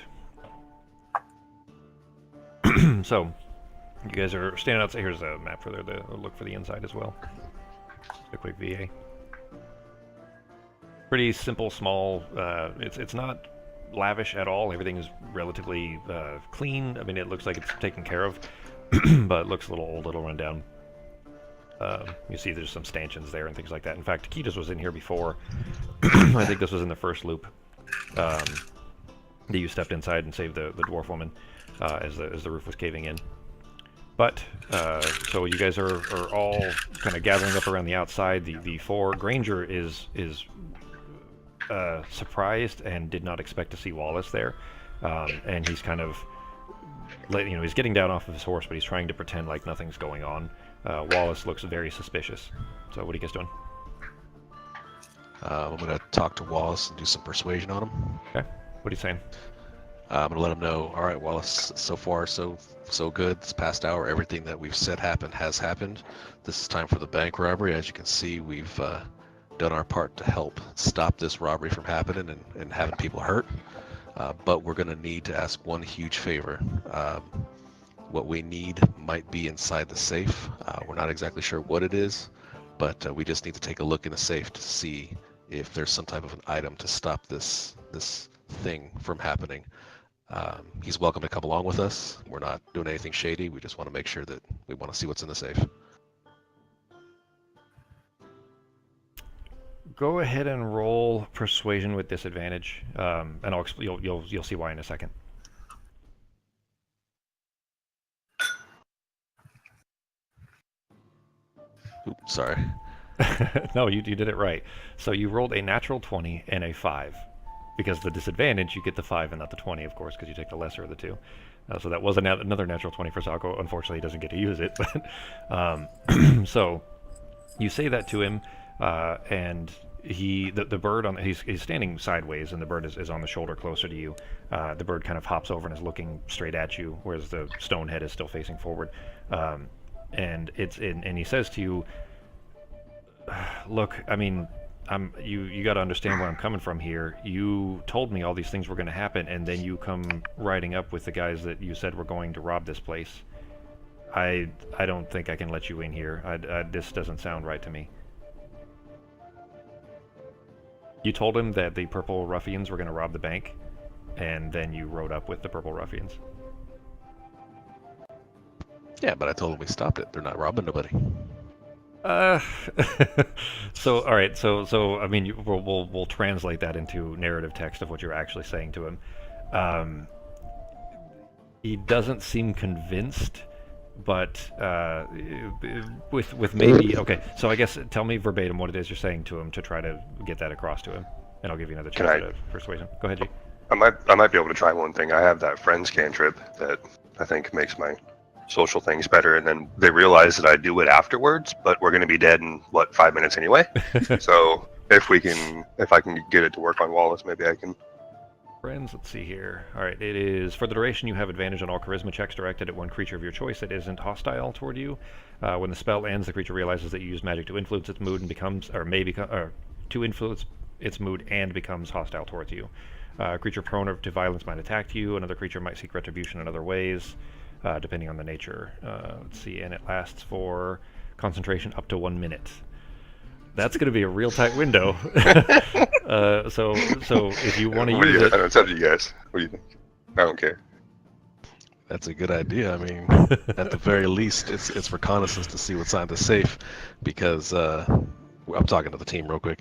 So, you guys are standing outside. Here's a map for there to look for the inside as well. Just a quick VA. Pretty simple, small. It's not lavish at all. Everything's relatively clean. I mean, it looks like it's taken care of, but it looks a little old, a little run down. You see there's some stanchions there and things like that. In fact, Taquitos was in here before. I think this was in the first loop. That you stepped inside and saved the dwarf woman as the roof was caving in. But, so you guys are all kind of gathering up around the outside. The four. Granger is surprised and did not expect to see Wallace there. And he's kind of, he's getting down off of his horse, but he's trying to pretend like nothing's going on. Wallace looks very suspicious. So what are you guys doing? I'm going to talk to Wallace and do some persuasion on him. Okay. What are you saying? I'm going to let him know, all right, Wallace, so far so good. This past hour, everything that we've said has happened. This is time for the bank robbery. As you can see, we've done our part to help stop this robbery from happening and having people hurt. But we're going to need to ask one huge favor. What we need might be inside the safe. We're not exactly sure what it is, but we just need to take a look in the safe to see if there's some type of an item to stop this thing from happening. He's welcome to come along with us. We're not doing anything shady. We just want to make sure that we want to see what's in the safe. Go ahead and roll persuasion with disadvantage, and you'll see why in a second. Oops, sorry. No, you did it right. So you rolled a natural 20 and a 5. Because the disadvantage, you get the 5 and not the 20, of course, because you take the lesser of the two. So that was another natural 20 for Sako. Unfortunately, he doesn't get to use it. But so you say that to him, and the bird he's standing sideways, and the bird is on the shoulder closer to you. The bird kind of hops over and is looking straight at you, whereas the stone head is still facing forward. And he says to you, "Look, I mean." You got to understand where I'm coming from here. You told me all these things were going to happen, and then you come riding up with the guys that you said were going to rob this place. I don't think I can let you in here. This doesn't sound right to me. You told him that the purple ruffians were going to rob the bank, and then you rode up with the purple ruffians. Yeah, but I told him we stopped it. They're not robbing nobody. So all right, so I mean, we'll translate that into narrative text of what you're actually saying to him. He doesn't seem convinced, but with maybe okay. So I guess tell me verbatim what it is you're saying to him to try to get that across to him, and I'll give you another chance at persuasion. Go ahead, G. I might be able to try one thing. I have that friends cantrip that I think makes my social things better, and then they realize that I do it afterwards, but we're going to be dead in 5 minutes anyway. So If I can get it to work on Wallace, maybe I can. Friends, let's see here. All right, it is for the duration you have advantage on all charisma checks directed at one creature of your choice that isn't hostile toward you. When the spell ends, the creature realizes that you use magic to influence its mood and becomes, or may become, or to influence its mood and becomes hostile towards you. A creature prone to violence might attack you. Another creature might seek retribution in other ways, depending on the nature. Let's see, and it lasts for concentration up to 1 minute. That's going to be a real tight window. So if you want to use it, I don't tell you guys. What do you think? I don't care. That's a good idea. I mean, at the very least, it's reconnaissance to see what's on the safe, because I'm talking to the team real quick,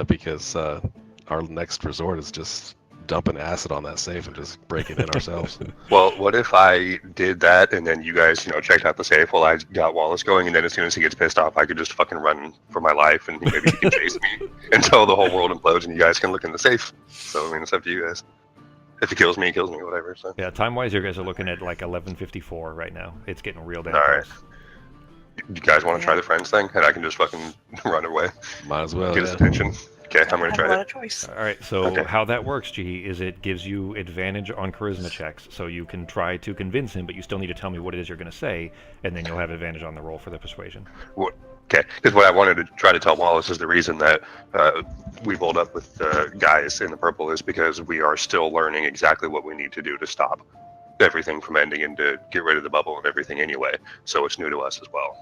because our next resort is just dumping acid on that safe and just breaking in ourselves. Well, what if I did that and then you guys, checked out the safe while I got Wallace going, and then as soon as he gets pissed off, I could just fucking run for my life, and maybe he can chase me until the whole world implodes, and you guys can look in the safe. So I mean, it's up to you guys. If he kills me, whatever. So yeah, time-wise, you guys are looking at like 11:54 right now. It's getting real damn all close. right. You guys want to try the friends thing, and I can just fucking run away, Might as well. get his attention. Okay, I'm gonna I have a try lot it. of choice. All right, so Okay. how that works, G, is it gives you advantage on charisma checks, so you can try to convince him, but you still need to tell me what it is you're going to say, and then you'll have advantage on the roll for the persuasion. Okay, because what I wanted to try to tell Wallace is the reason that we rolled up with the guys in the purple is because we are still learning exactly what we need to do to stop everything from ending and to get rid of the bubble and everything anyway. So it's new to us as well.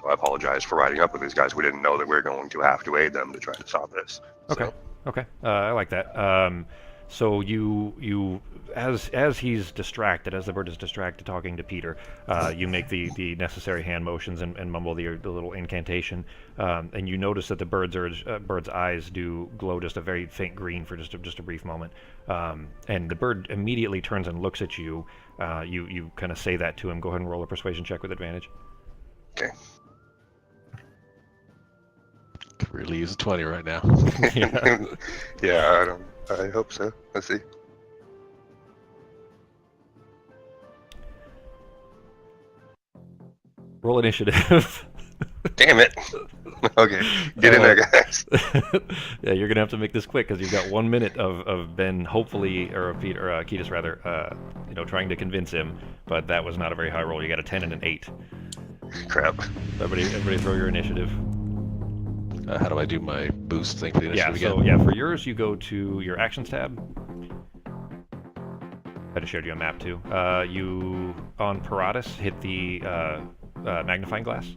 So I apologize for riding up with these guys. We didn't know that we were going to have to aid them to try to stop this. Okay. So, Okay. I like that. So you as he's distracted, as the bird is distracted talking to Peter, you make the necessary hand motions and mumble the little incantation, and you notice that the bird's eyes do glow just a very faint green for just a brief moment, and the bird immediately turns and looks at you. You kind of say that to him. Go ahead and roll a persuasion check with advantage. okay. Could really use a 20 right now. Yeah. Yeah, I hope so. Let's see. Roll initiative. Damn it. Okay, get in there, guys. Yeah, you're gonna have to make this quick because you've got 1 minute of Ben, hopefully, or Peter, or Ketis rather, trying to convince him. But that was not a very high roll. You got a 10 and an 8. Crap. Everybody, throw your initiative. How do I do my boost thing for the Yeah. initiative So again? yeah, for yours, you go to your actions tab. I just showed you a map too. You on Paratus hit the magnifying glass.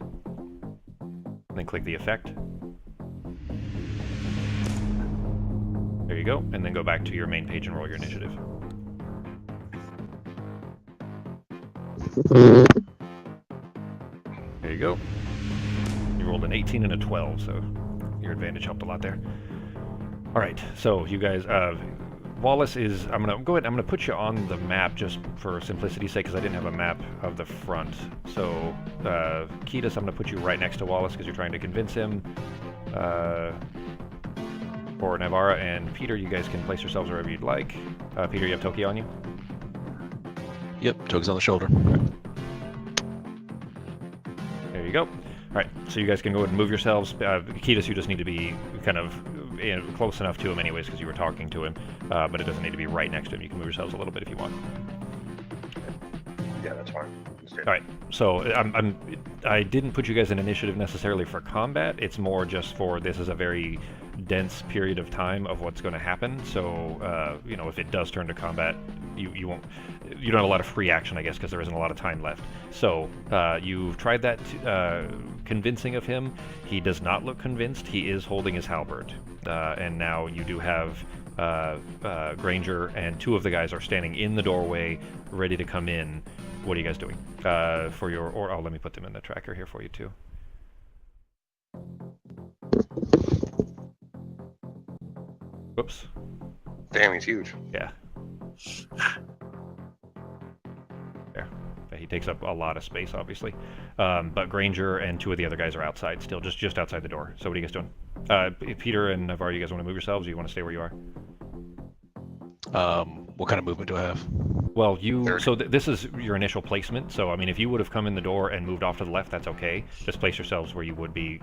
Then click the effect. There you go, and then go back to your main page and roll your initiative. There you go. You rolled an 18 and a 12, so your advantage helped a lot there. All right, so you guys, Wallace is. I'm gonna go ahead. I'm gonna put you on the map just for simplicity's sake, because I didn't have a map of the front. So, Ketis, I'm gonna put you right next to Wallace because you're trying to convince him. For Navarra and Peter, you guys can place yourselves wherever you'd like. Peter, you have Toki on you. Yep, Toge's on the shoulder. There you go. All right, so you guys can go ahead and move yourselves. Ketis, you just need to be kind of close enough to him anyways because you were talking to him, but it doesn't need to be right next to him. You can move yourselves a little bit if you want. Yeah, that's fine. All right, so I didn't put you guys in initiative necessarily for combat. It's more just for this is a very dense period of time of what's going to happen. So if it does turn to combat, you won't. You don't have a lot of free action, I guess, because there isn't a lot of time left. So you've tried that convincing of him. He does not look convinced. He is holding his halberd, and now you do have Granger and two of the guys are standing in the doorway, ready to come in. What are you guys doing for your? Or let me put them in the tracker here for you too. Whoops. Damn, he's huge. Yeah. There. Yeah, he takes up a lot of space, obviously. But Granger and two of the other guys are outside still, just outside the door. So what are you guys doing? Peter and Navarre, you guys want to move yourselves, or you want to stay where you are? What kind of movement do I have? Well, this is your initial placement. So, I mean, if you would have come in the door and moved off to the left, that's okay. Just place yourselves where you would be,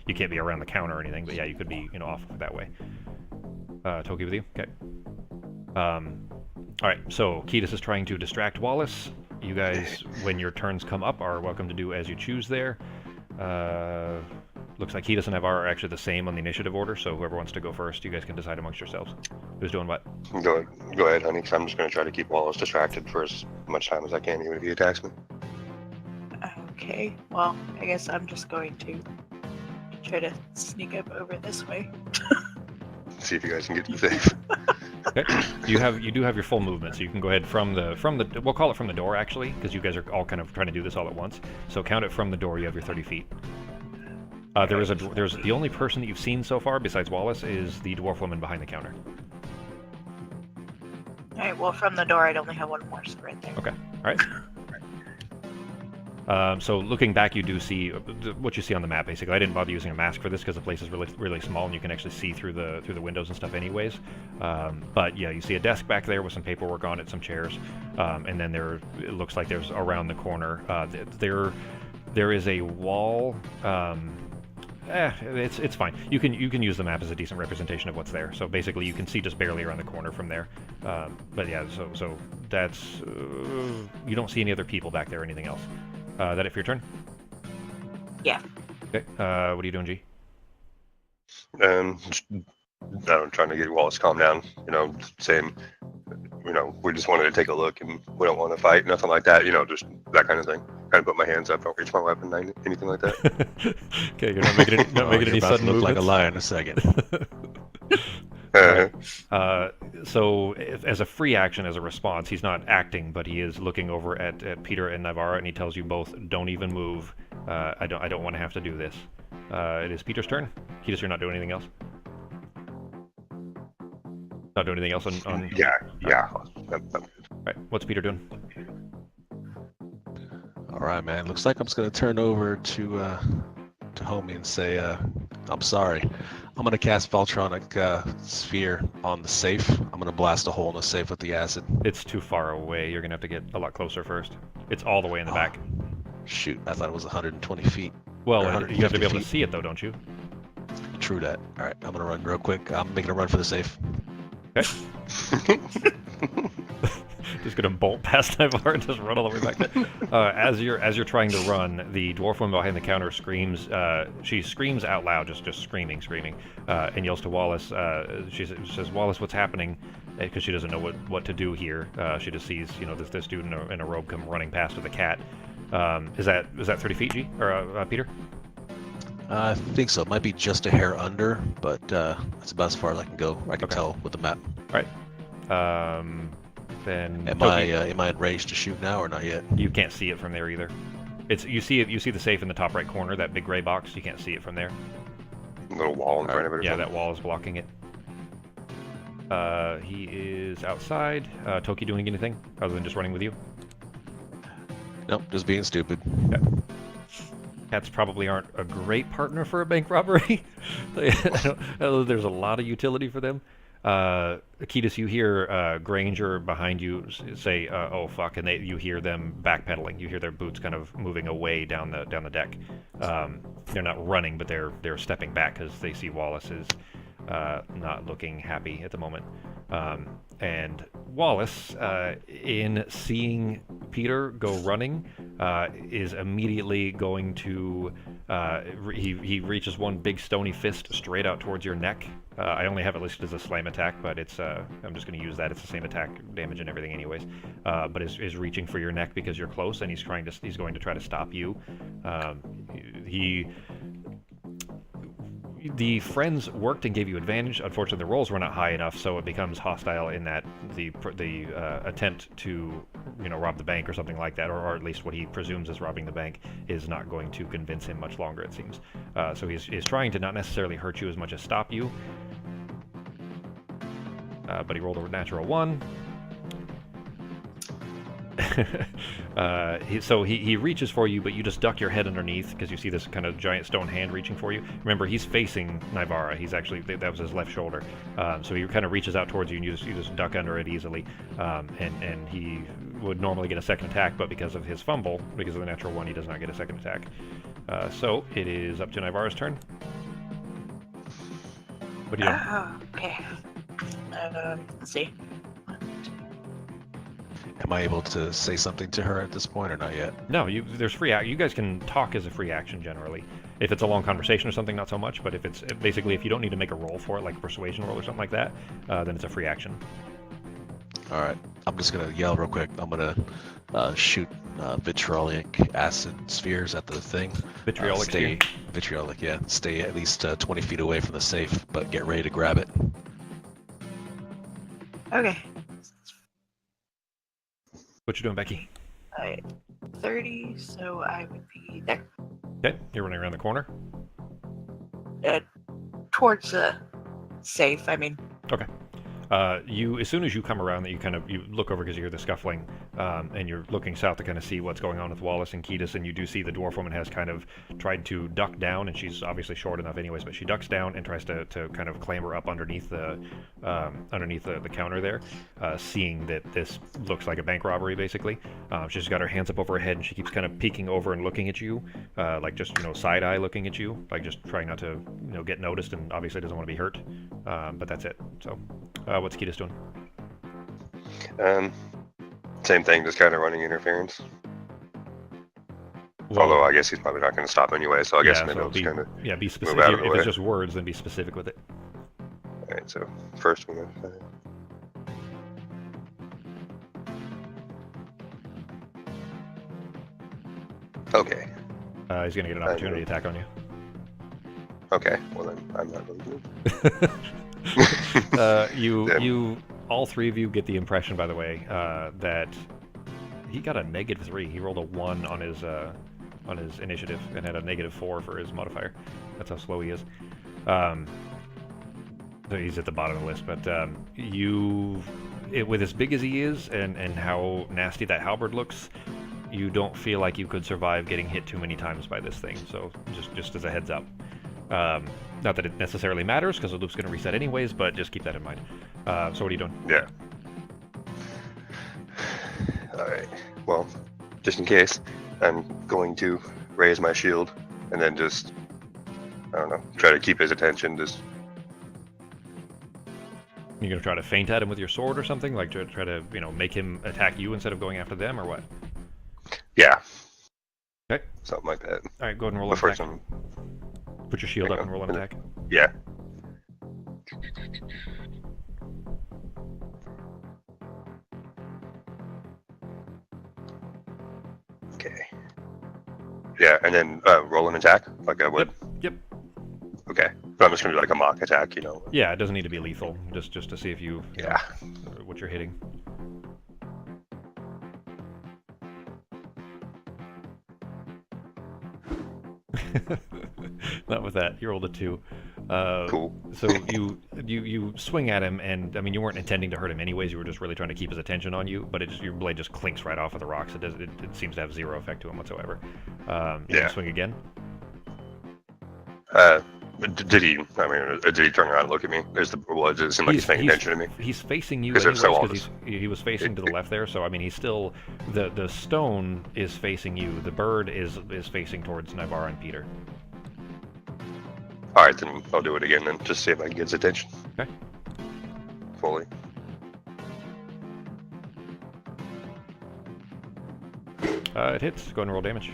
You can't be around the counter or anything, but yeah, you could be, you know, off that way. Toki with you? Okay. Alright, so Ketis is trying to distract Wallace. You guys, when your turns come up, are welcome to do as you choose there. Looks like Ketis and Navarre are actually the same on the initiative order, so whoever wants to go first, you guys can decide amongst yourselves. Who's doing what? Go ahead, honey, because I'm just going to try to keep Wallace distracted for as much time as I can, even if he attacks me. Okay, well, I guess I'm just going to try to sneak up over this way. See if you guys can get to the safe. Okay. You do have your full movement, so you can go ahead from the we'll call it from the door actually, because you guys are all kind of trying to do this all at once. So count it from the door. You have your 30 feet. There's the only person that you've seen so far besides Wallace is the dwarf woman behind the counter. Alright, well, from the door, I'd only have one more right there. Okay. All right. So looking back, you do see what you see on the map. Basically, I didn't bother using a mask for this because the place is really small and you can actually see through the windows and stuff, anyways. But yeah, you see a desk back there with some paperwork on it, some chairs, and then it looks like there's around the corner. There is a wall. It's fine. You can use the map as a decent representation of what's there. So basically, you can see just barely around the corner from there. But yeah, so that's you don't see any other people back there or anything else. That it for your turn? Yeah. Okay. What are you doing, G? I'm trying to get Wallace calm down. You know, saying, you know, we just wanted to take a look and we don't want to fight, nothing like that. You know, just that kind of thing. Kind of put my hands up, don't reach my weapon, anything like that. Okay, you're not making any about sudden to look movements. like a liar in a second. So, as a free action, as a response, he's not acting, but he is looking over at Peter and Navarra, and he tells you both, "Don't even move. I don't want to have to do this." It is Peter's turn. Ketis, you're not doing anything else. Not doing anything else on. Yeah. All right, what's Peter doing? All right, man. Looks like I'm just gonna turn over to homie and say, I'm sorry. I'm gonna cast Voltronic Sphere on the safe. I'm gonna blast a hole in the safe with the acid. It's too far away. You're gonna have to get a lot closer first. It's all the way in the back. Shoot, I thought it was 120 feet. Well, or you have to be able 150 to see it though, don't you? True that. All right, I'm gonna run real quick. I'm making a run for the safe. Okay. Just gonna bolt past Navarre and just run all the way back there. As you're trying to run, the dwarf woman behind the counter screams. She screams out loud, just screaming, and yells to Wallace. She says, "Wallace, what's happening?" Because she doesn't know what to do here. She just sees, you know, this dude in a robe come running past with a cat. Is that 30 feet, G or Peter? I think so. It might be just a hair under, but that's about as far as I can go. I can tell with the map. All right. Then am I in range to shoot now or not yet? You can't see it from there either. You see the safe in the top right corner, that big gray box. You can't see it from there. Little wall in front of it. Yeah, that wall is blocking it. He is outside. Toki doing anything other than just running with you? Nope, just being stupid. Okay. Cats probably aren't a great partner for a bank robbery. There's a lot of utility for them. Ketis, you hear Granger behind you say, "Oh fuck!" and you hear them backpedaling. You hear their boots kind of moving away down the deck. They're not running, but they're stepping back because they see Wallace is not looking happy at the moment. And Wallace, in seeing Peter go running, is immediately going to. He reaches one big stony fist straight out towards your neck. I only have it listed as a slam attack, but it's I'm just going to use that. It's the same attack damage and everything, anyways. But is reaching for your neck because you're close, and he's going to try to stop you. The friends worked and gave you advantage. Unfortunately, the rolls were not high enough, so it becomes hostile in that the attempt to, you know, rob the bank or something like that, or at least what he presumes is robbing the bank, is not going to convince him much longer, it seems. So he's trying to not necessarily hurt you as much as stop you. But he rolled a natural 1. So he reaches for you, but you just duck your head underneath because you see this kind of giant stone hand reaching for you. Remember, he's facing Navarra. He's actually, that was his left shoulder. So he kind of reaches out towards you, and you just duck under it easily. And he would normally get a second attack, but because of his fumble, because of the natural 1, he does not get a second attack. So it is up to Navarra's turn. What are you doing? Oh, okay. Let's see. Am I able to say something to her at this point or not yet? No, there's free act. You guys can talk as a free action generally. If it's a long conversation or something, not so much. But if it's basically if you don't need to make a roll for it, like a persuasion roll or something like that, then it's a free action. All right. I'm just gonna yell real quick. I'm gonna shoot vitriolic acid spheres at the thing. Vitriolic Stay sphere? vitriolic, yeah. Stay at least 20 feet away from the safe, but get ready to grab it. Okay. What you doing, Becky? 30, so I would be there. Okay, you're running around the corner. Towards the safe, I mean. Okay. You, as soon as you come around, that you look over because you hear the scuffling, and you're looking south to kind of see what's going on with Wallace and Ketis, and you do see the dwarf woman has kind of tried to duck down, and she's obviously short enough anyways, but she ducks down and tries to kind of clamber up underneath the counter there, seeing that this looks like a bank robbery basically. She's got her hands up over her head, and she keeps kind of peeking over and looking at you, like just side eye looking at you, like just trying not to get noticed, and obviously doesn't want to be hurt. But that's it. So. What's Ketis doing? Same thing, just kind of running interference. Well, Although I guess he's probably not going to stop anyway, so I guess maybe I'll just kind of be specific. out of the If way. it's just words, then be specific with it. Alright, so first one. Okay. He's gonna get an opportunity attack on you. Okay. Well then, I'm not going to. You all three of you get the impression, by the way, that he got a -3. He rolled a 1 on his initiative and had a -4 for his modifier. That's how slow he is. So he's at the bottom of the list. But with as big as he is and how nasty that halberd looks, you don't feel like you could survive getting hit too many times by this thing. So just as a heads up. Not that it necessarily matters, because the loop's going to reset anyways, but just keep that in mind. So what are you doing? Yeah. Alright. Well, just in case, I'm going to raise my shield and then just, I don't know, try to keep his attention. Just. You're going to try to feint at him with your sword or something? Like try to, make him attack you instead of going after them, or what? Yeah. Okay. Something like that. Alright, go ahead and roll But an first, attack. Put your shield hang up and on. roll an attack. Yeah. Okay. Yeah, and then roll an attack like I would. Yep. Okay. But I'm just gonna do like a mock attack, Yeah, it doesn't need to be lethal. Just to see if you Yeah. what you're hitting. Not with that. You rolled a 2. Cool. So you swing at him, and I mean you weren't intending to hurt him anyways. You were just really trying to keep his attention on you. But your blade just clinks right off of the rocks. It seems to have 0 effect to him whatsoever. You Yeah. swing again. Did he? I mean, did he turn around and look at me? Does it seem like he's paying attention to me? He's facing you 'Cause if anyways, so, because he was facing to the left there. So I mean, he's still the stone is facing you. The bird is facing towards Navarre and Peter. All right, then I'll do it again then, just see if I can get his attention. Okay. Fully. It hits. Go ahead and roll damage.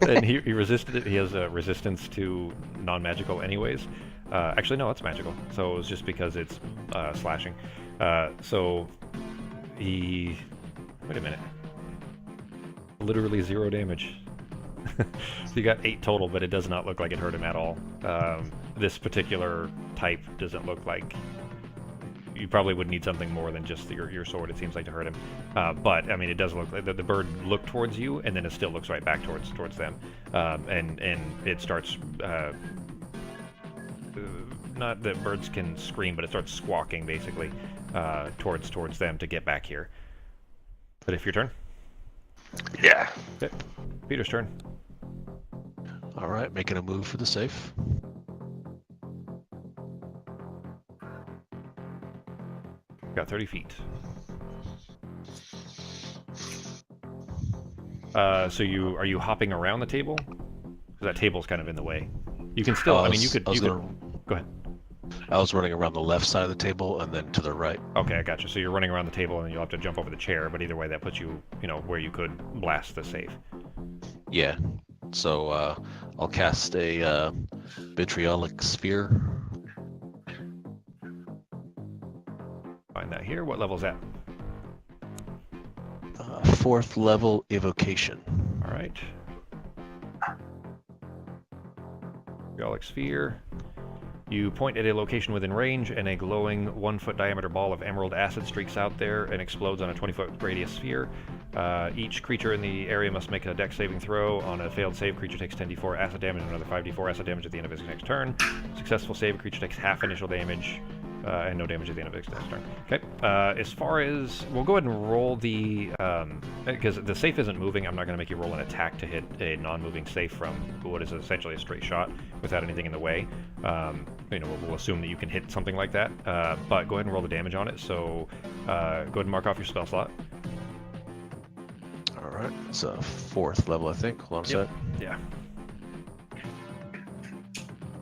And he resisted it. He has a resistance to non-magical anyways. Actually, no, it's magical. So it was just because it's slashing. So he... Wait a minute. Literally 0 damage. So you got 8 total, but it does not look like it hurt him at all. This particular type doesn't look like... You probably would need something more than just your sword, it seems like, to hurt him. But, I mean, it does look like the bird looked towards you, and then it still looks right back towards them. And it starts... not that birds can scream, but it starts squawking, basically, towards them to get back here. But if your turn? Yeah. Okay. Peter's turn. All right, making a move for the safe. Got 30 feet. So are you hopping around the table? Because that table's kind of in the way. You can still. I mean, you could. Go ahead. I was running around the left side of the table and then to the right. Okay, I gotcha. So you're running around the table and then you'll have to jump over the chair, but either way, that puts you, where you could blast the safe. Yeah. So I'll cast a vitriolic sphere. Find that here. What level is that? 4th level evocation. All right. Vitriolic sphere. You point at a location within range, and a glowing 1-foot diameter ball of emerald acid streaks out there and explodes on a 20-foot radius sphere. Each creature in the area must make a dex saving throw. On a failed save, creature takes 10d4 acid damage and another 5d4 acid damage at the end of its next turn. Successful save, creature takes half initial damage and no damage at the end of its next turn. Okay. As far as we'll go ahead and roll the because the safe isn't moving. I'm not going to make you roll an attack to hit a non-moving safe from what is essentially a straight shot without anything in the way. We'll assume that you can hit something like that. But go ahead and roll the damage on it. So go ahead and mark off your spell slot. All right, it's a 4th level, I think. Hold on a sec. Yeah.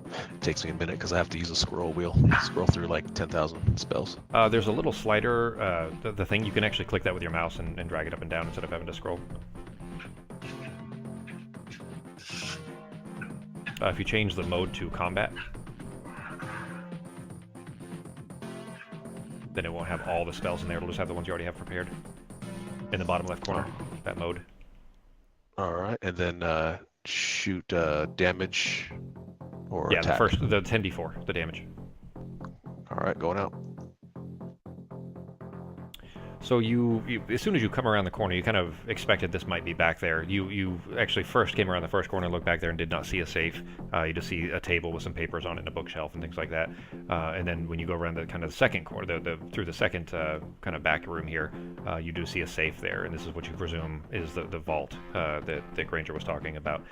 It takes me a minute because I have to use a scroll wheel. Scroll through like 10,000 spells. There's a little slider, the thing, you can actually click that with your mouse and drag it up and down instead of having to scroll. If you change the mode to combat, then it won't have all the spells in there, it'll just have the ones you already have prepared. In the bottom left corner, that mode. Alright, and then shoot damage or yeah, attack. the 10d4, the damage. Alright, going out. So you, as soon as you come around the corner, you kind of expected this might be back there. You actually first came around the first corner, looked back there, and did not see a safe. You just see a table with some papers on it and a bookshelf and things like that. And then when you go around the kind of the second corner, through the second kind of back room here, you do see a safe there, and this is what you presume is the vault that Granger was talking about.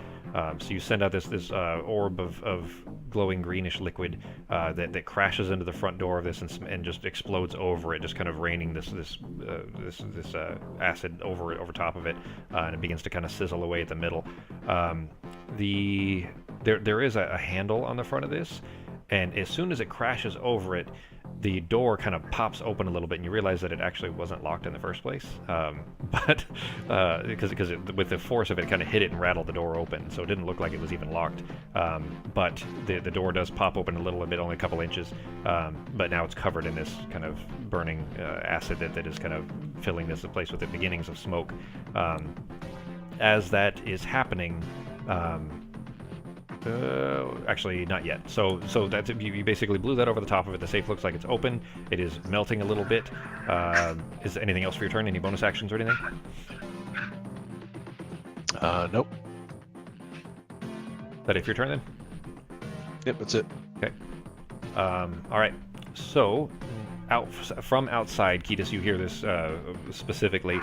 So you send out this orb of glowing greenish liquid that crashes into the front door of this and just explodes over it, just kind of raining this acid over top of it, and it begins to kind of sizzle away at the middle. There is a handle on the front of this, and as soon as it crashes over it, the door kind of pops open a little bit, and you realize that it actually wasn't locked in the first place. But because with the force of it, kind of hit it and rattled the door open, so it didn't look like it was even locked. But the door does pop open a little bit, only a couple inches. But now it's covered in this kind of burning acid that is kind of filling this place with the beginnings of smoke. As that is happening. Actually, not yet. So that's you basically blew that over the top of it. The safe looks like it's open. It is melting a little bit. Is there anything else for your turn? Any bonus actions or anything? Nope. Is that it for your turn then? Yep, that's it. Okay. All right. So, from outside, Ketis, you hear this specifically.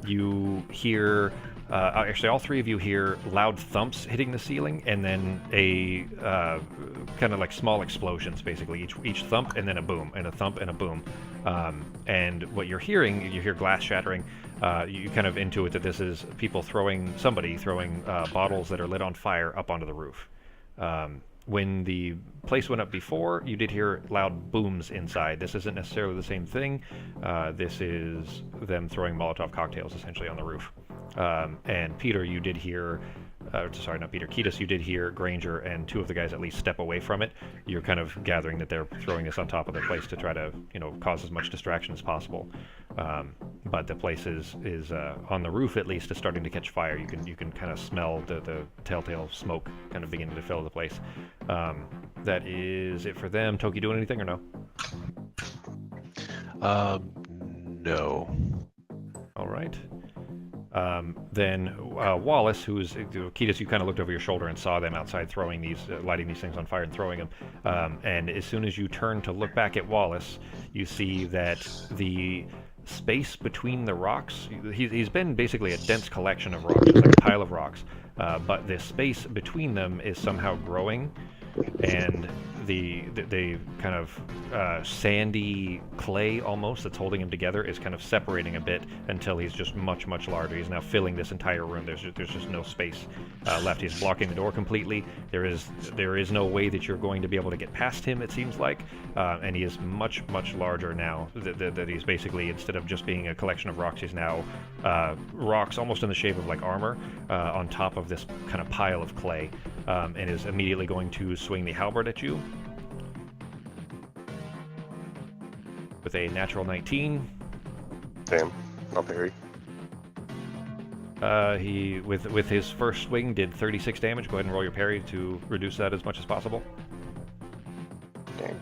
You hear. Actually, all three of you hear loud thumps hitting the ceiling, and then a kind of like small explosions, basically. Each thump, and then a boom, and a thump, and a boom. And what you're hearing, you hear glass shattering. You kind of intuit that this is somebody throwing bottles that are lit on fire up onto the roof. When the place went up before, you did hear loud booms inside. This isn't necessarily the same thing. This is them throwing Molotov cocktails, essentially, on the roof. And Peter, you did hear, sorry, not Peter, Ketis, you did hear Granger and two of the guys at least step away from it. You're kind of gathering that they're throwing this on top of the place to try to, cause as much distraction as possible. But the place is on the roof, at least, is starting to catch fire. You can kind of smell the telltale smoke kind of beginning to fill the place. That is it for them. Toki doing anything or no? No. All right. Then Wallace, who is Ketis, you kind of looked over your shoulder and saw them outside throwing these, lighting these things on fire and throwing them. And as soon as you turn to look back at Wallace, you see that the space between the rocks, he's been basically a dense collection of rocks, just like a pile of rocks. But the space between them is somehow growing, and the kind of sandy clay almost that's holding him together is kind of separating a bit until he's just much larger. He's now filling this entire room. There's just no space left. He's blocking the door completely. There is no way that you're going to be able to get past him, it seems like, and he is much larger now. That he's basically, instead of just being a collection of rocks, he's now rocks almost in the shape of like armor on top of this kind of pile of clay, and is immediately going to swing the halberd at you with a natural 19. Damn, I'll parry. He with his first swing did 36 damage. Go ahead and roll your parry to reduce that as much as possible. Damn.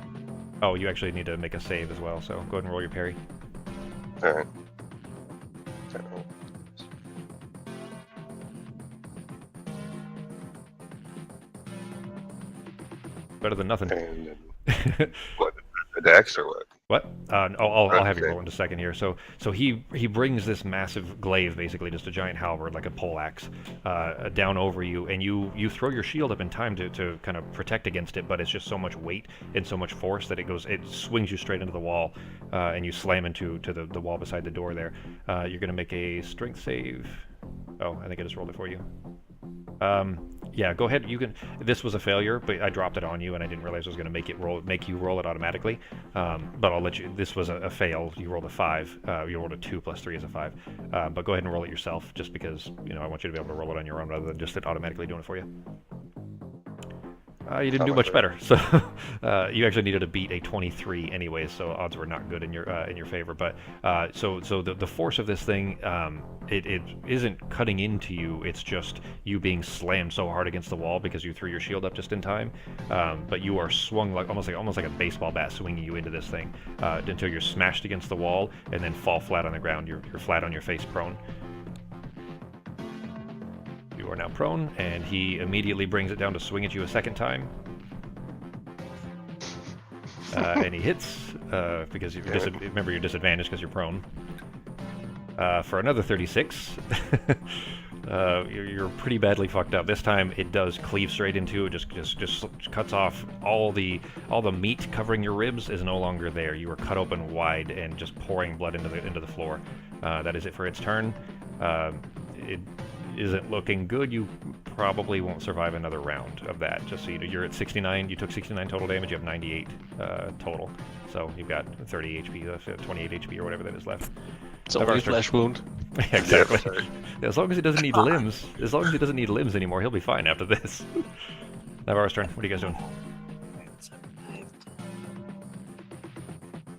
Oh, you actually need to make a save as well, so go ahead and roll your parry. All right. Better than nothing. And what? The dex or what? What? I'll have you Okay. roll in a second here. So he brings this massive glaive, basically just a giant halberd, like a poleaxe, down over you, and you throw your shield up in time to kind of protect against it, but it's just so much weight and so much force that it swings you straight into the wall, and you slam into the wall beside the door there. You're gonna make a strength save. Oh, I think I just rolled it for you. Yeah, go ahead. You can. This was a failure, but I dropped it on you, and I didn't realize I was going to make you roll it automatically. But I'll let you. This was a fail. You rolled a 5. You rolled a 2 plus 3 is a 5. But go ahead and roll it yourself, just because I want you to be able to roll it on your own rather than just it automatically doing it for you. You didn't do much better. So you actually needed to beat a 23 anyways, so odds were not good in your favor. But so the force of this thing, it isn't cutting into you. It's just you being slammed so hard against the wall because you threw your shield up just in time. But you are swung almost like a baseball bat swinging you into this thing until you're smashed against the wall and then fall flat on the ground. You're flat on your face, prone. You are now prone, and he immediately brings it down to swing at you a second time. And he hits, because remember you're disadvantaged because you're prone. For another 36. You're pretty badly fucked up. This time it does cleave straight into it, just cuts off all the meat covering your ribs is no longer there. You are cut open wide and just pouring blood into the floor. That is it for its turn. It isn't looking good. You probably won't survive another round of that. Just so you're at 69. You took 69 total damage. You have 98 total. So you've got 30 HP, 28 HP or whatever that is left. It's only a flesh wound. Yeah, exactly. As long as he doesn't need limbs. As long as he doesn't need limbs anymore, he'll be fine after this. Navarro's turn. What are you guys doing?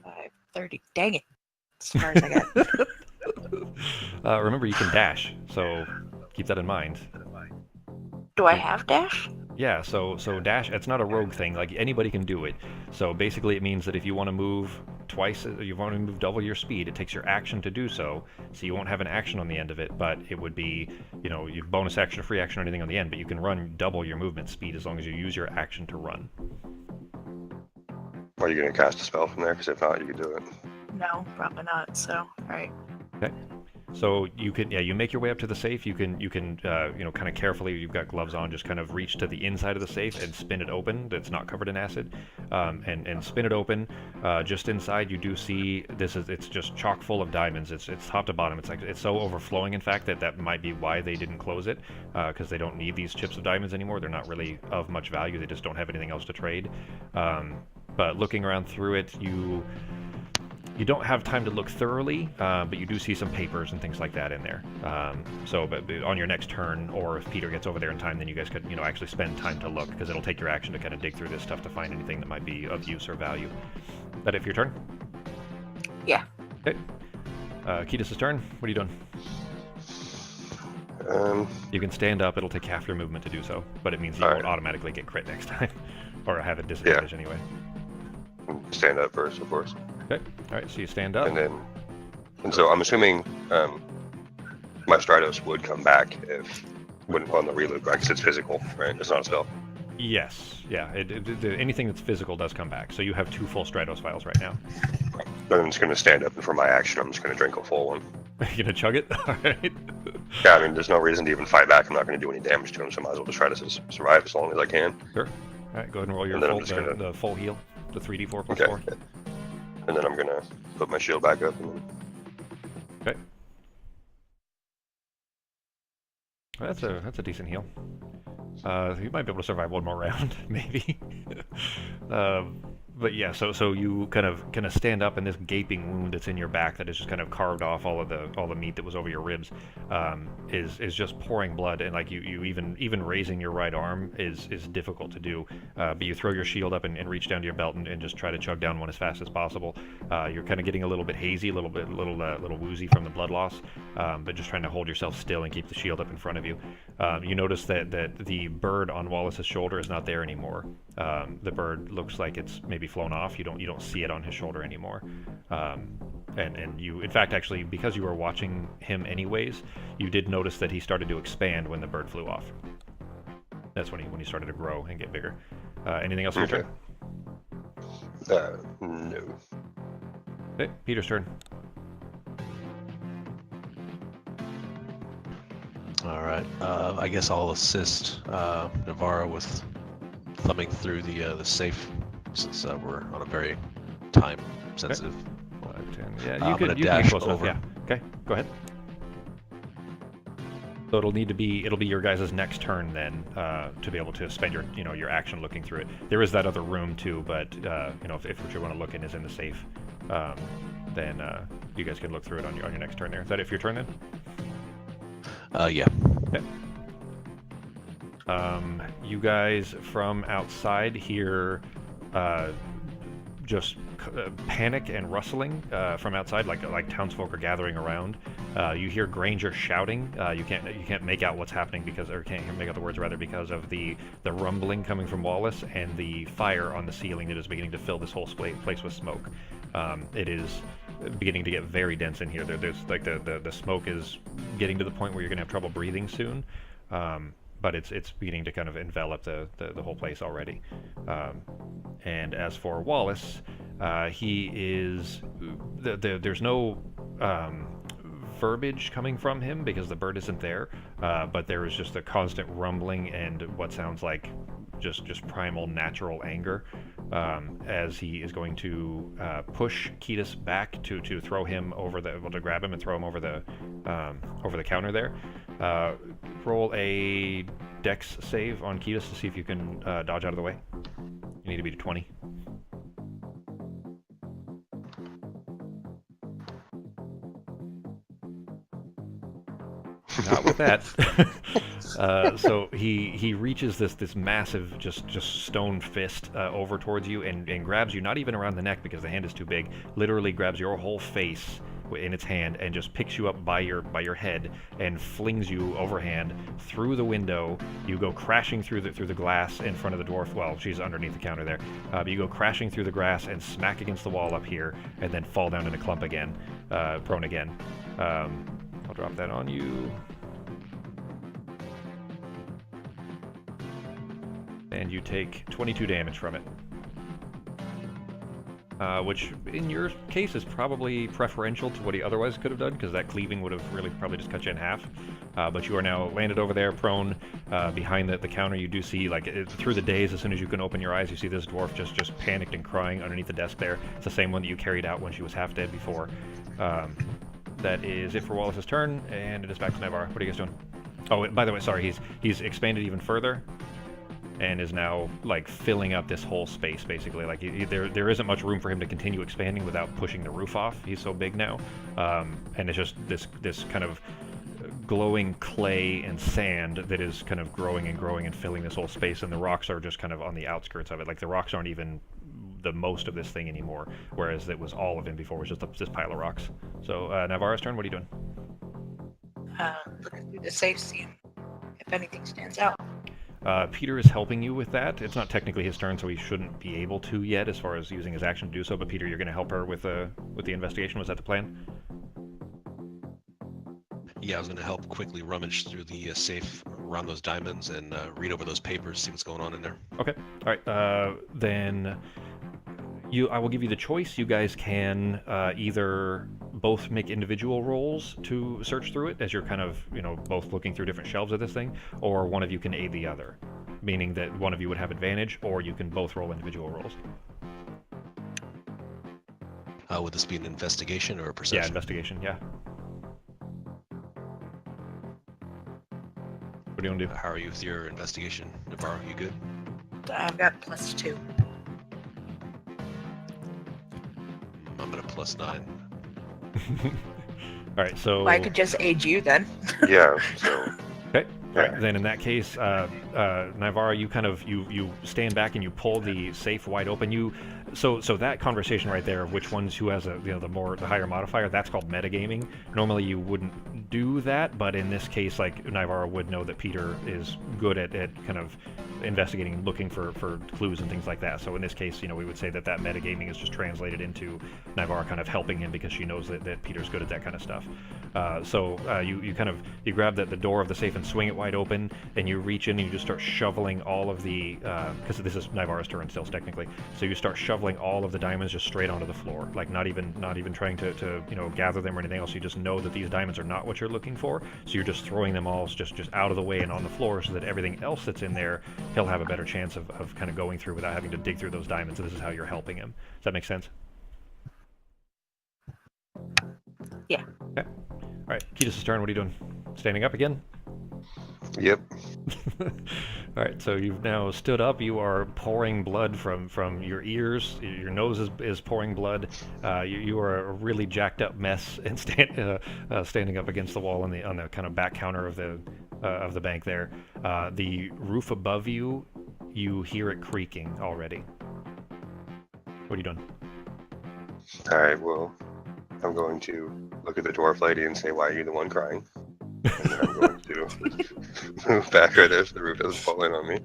5, 30. Dang it. As far as I got. Remember, you can dash, so keep that in mind. Do I have dash? Yeah, so dash, it's not a rogue thing, like anybody can do it. So basically it means that if you want to move twice, you want to move double your speed, it takes your action to do so you won't have an action on the end of it, but it would be, your bonus action or free action or anything on the end, but you can run double your movement speed as long as you use your action to run. Are you going to cast a spell from there? Because if not, you could do it. No, probably not, so, alright. Okay. So you can, you make your way up to the safe. You can, kind of carefully. You've got gloves on. Just kind of reach to the inside of the safe and spin it open. That's not covered in acid, and spin it open. Just inside, you do see it's just chock full of diamonds. It's top to bottom. It's so overflowing, in fact, that might be why they didn't close it, because they don't need these chips of diamonds anymore. They're not really of much value. They just don't have anything else to trade. But looking around through it, you don't have time to look thoroughly, but you do see some papers and things like that in there. But on your next turn, or if Peter gets over there in time, then you guys could, actually spend time to look, because it'll take your action to kind of dig through this stuff to find anything that might be of use or value. Is that it for your turn? Yeah. Okay. Ketis' turn. What are you doing? You can stand up. It'll take half your movement to do so, but it means you won't automatically get crit next time, or have a disadvantage anyway. Stand up first, of course. Okay. All right. So you stand up. And so I'm assuming my Stratos would come back on the reloop, right? Because it's physical, right? It's not a spell. Yes. Yeah. Anything that's physical does come back. So you have 2 full Stratos vials right now. I'm just going to stand up, and for my action, I'm just going to drink a full one. You gonna chug it? All right. Yeah, I mean, there's no reason to even fight back. I'm not going to do any damage to him, so I might as well just try to survive as long as I can. Sure. All right, go ahead and roll your And then I'm full, just gonna- the full heal, the 3d4 plus Okay. 4. And then I'm gonna put my shield back up. And then... Okay. Well, that's a decent heal. You might be able to survive one more round, maybe. But yeah, so you kind of stand up, and this gaping wound that's in your back that is just kind of carved off all the meat that was over your ribs, is just pouring blood, and like you even raising your right arm is difficult to do. But you throw your shield up and reach down to your belt and just try to chug down one as fast as possible. You're kind of getting a little bit hazy, a little woozy from the blood loss, but just trying to hold yourself still and keep the shield up in front of you. You notice that the bird on Wallace's shoulder is not there anymore. The bird looks like it's maybe flown off. You don't see it on his shoulder anymore. And you, in fact, actually, because you were watching him anyways, you did notice that he started to expand when the bird flew off. That's when he started to grow and get bigger. Anything else on your turn? No. Okay, Peter's turn. All right. I guess I'll assist Navarro with thumbing through the safe, since we're on a very time-sensitive. 5, 10. Yeah, I'm you could gonna get dash close enough. over. Yeah. Okay, go ahead. So it'll be your guys' next turn then, to be able to spend your action looking through it. There is that other room too, but if what you want to look in is in the safe, then you guys can look through it on your next turn there. Is that it for your turn then? Yeah. Okay. You guys from outside hear just panic and rustling from outside, like townsfolk are gathering around. You hear Granger shouting. You can't make out what's happening can't make out the words rather because of the rumbling coming from Wallace and the fire on the ceiling that is beginning to fill this whole place with smoke. It is beginning to get very dense in here. There's like the smoke is getting to the point where you're gonna have trouble breathing soon. But it's beginning to kind of envelop the whole place already. And as for Wallace, he is there's no verbiage coming from him because the bird isn't there, but there is just a constant rumbling and what sounds like just primal natural anger, as he is going to push Ketis back to throw him to grab him and throw him over the counter there. Roll a dex save on Ketis to see if you can dodge out of the way. You need to beat a 20. Not with that. So he reaches this massive just stone fist over towards you and grabs you, not even around the neck because the hand is too big, literally grabs your whole face in its hand and just picks you up by your head and flings you overhand through the window. You go crashing through the glass in front of the dwarf. Well, she's underneath the counter there. But you go crashing through the grass and smack against the wall up here and then fall down in a clump again, prone again. I'll drop that on you. And you take 22 damage from it. Which, in your case, is probably preferential to what he otherwise could have done, because that cleaving would have really probably just cut you in half. But you are now landed over there, prone, behind the counter. You do see, through the daze, as soon as you can open your eyes, you see this dwarf just panicked and crying underneath the desk there. It's the same one that you carried out when she was half dead before. That is it for Wallace's turn, and it is back to Navarre. What are you guys doing? Oh, by the way, sorry, he's expanded even further, and is now filling up this whole space basically. There isn't much room for him to continue expanding without pushing the roof off. He's so big now, and it's just this kind of glowing clay and sand that is kind of growing and filling this whole space, and the rocks are just kind of on the outskirts of it. The rocks aren't even the most of this thing anymore, whereas it was all of him before. It was just this pile of rocks. So Navarro's turn. What are you doing? Looking through the safe, seeing if anything stands out. Peter is helping you with that. It's not technically his turn, so he shouldn't be able to yet, as far as using his action to do so. But Peter, you're going to help her with the investigation. Was that the plan? Yeah, I was going to help quickly rummage through the safe around those diamonds and read over those papers, see what's going on in there. Okay. All right. Then I will give you the choice. You guys can either both make individual rolls to search through it, as you're kind of both looking through different shelves of this thing, or one of you can aid the other. meaning that one of you would have advantage, or you can both roll individual rolls. Would this be an investigation or a Yeah, perception? investigation, yeah. What do you want to do? How are you with your investigation, Navarro? You good? I've got +2. I'm at a +9. All right, so... Well, I could just aid you then. Yeah. So Okay. All right. Yeah. Then in that case, Navarra, you kind of you stand back and you pull the safe wide open. So that conversation right there, which ones who has the higher modifier, that's called metagaming. Normally you wouldn't do that, but in this case, like Navarra would know that Peter is good at kind of investigating and looking for clues and things like that. So in this case, we would say that metagaming is just translated into Navarra kind of helping him because she knows that Peter's good at that kind of stuff. You grab the door of the safe and swing it wide open, and you reach in and you just start shoveling all of the, because this is Navarra's turn still technically, so you start shoveling all of the diamonds just straight onto the floor, like not even trying to gather them or anything else. You just know that these diamonds are not what you're looking for, so you're just throwing them all just out of the way and on the floor, so that everything else that's in there, he'll have a better chance of kind of going through without having to dig through those diamonds. So this is how you're helping him. Does that make sense? Yeah. Okay. All right, Ketis' turn. What are you doing? Standing up again? yep. All right, so you've now stood up. You are pouring blood from your ears. Your nose is pouring blood. You are a really jacked up mess, and standing up against the wall on the kind of back counter of the bank there. The roof above you, you hear it creaking already. What are you doing? All right. Well, I'm going to look at the dwarf lady and say, "Why are you the one crying?" And then I'm going to move back right there so the roof doesn't fall in on me.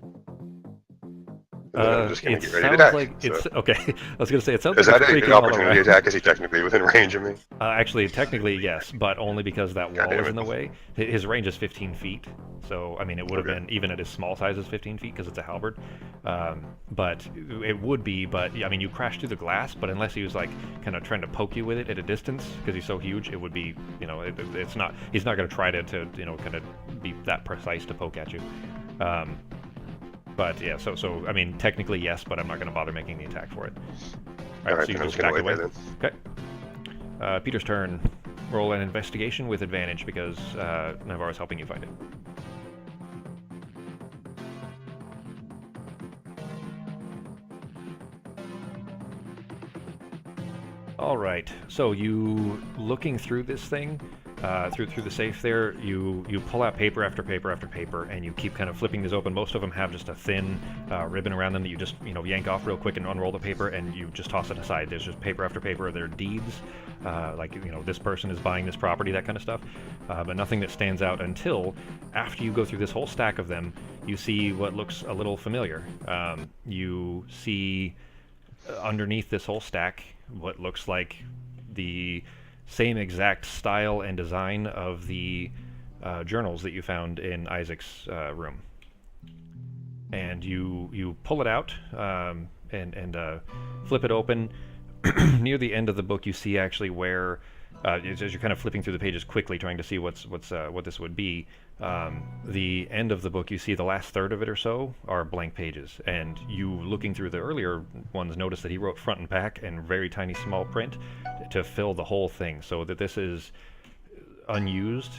And then I'm just going to get ready to attack. Like so. it's okay. I was going to say it sounds Is like that it's an creaking all opportunity around. attack? Is he technically within range of me? Actually, technically, yes, but only because that God wall damn is it. in the way. His range is 15 feet, so I mean, it would have Okay. been, even at his small size, is 15 feet because it's a halberd. But it would be, but I mean, you crash through the glass, but unless he was like kind of trying to poke you with it at a distance, because he's so huge, it would be, it's not. He's not going to try to kind of be that precise to poke at you. But yeah, so I mean, technically yes, but I'm not going to bother making the attack for it. All right, so you then I'm just just going back to wait away. there then. Okay. Peter's turn. Roll an investigation with advantage because Navarro's helping you find it. All right. So you looking through this thing, through the safe there, you pull out paper after paper after paper, and you keep kind of flipping these open. Most of them have just a thin ribbon around them that you just yank off real quick and unroll the paper, and you just toss it aside. There's just paper after paper. There are deeds, like this person is buying this property, that kind of stuff, but nothing that stands out until after you go through this whole stack of them. You see what looks a little familiar. You see underneath this whole stack what looks like the same exact style and design of the journals that you found in Isaac's room. And you pull it out and flip it open. Near the end of the book, you see actually where, as you're kind of flipping through the pages quickly, trying to see what this would be. The end of the book, you see the last third of it or so are blank pages, and you looking through the earlier ones notice that he wrote front and back in very tiny small print to fill the whole thing. So that this is unused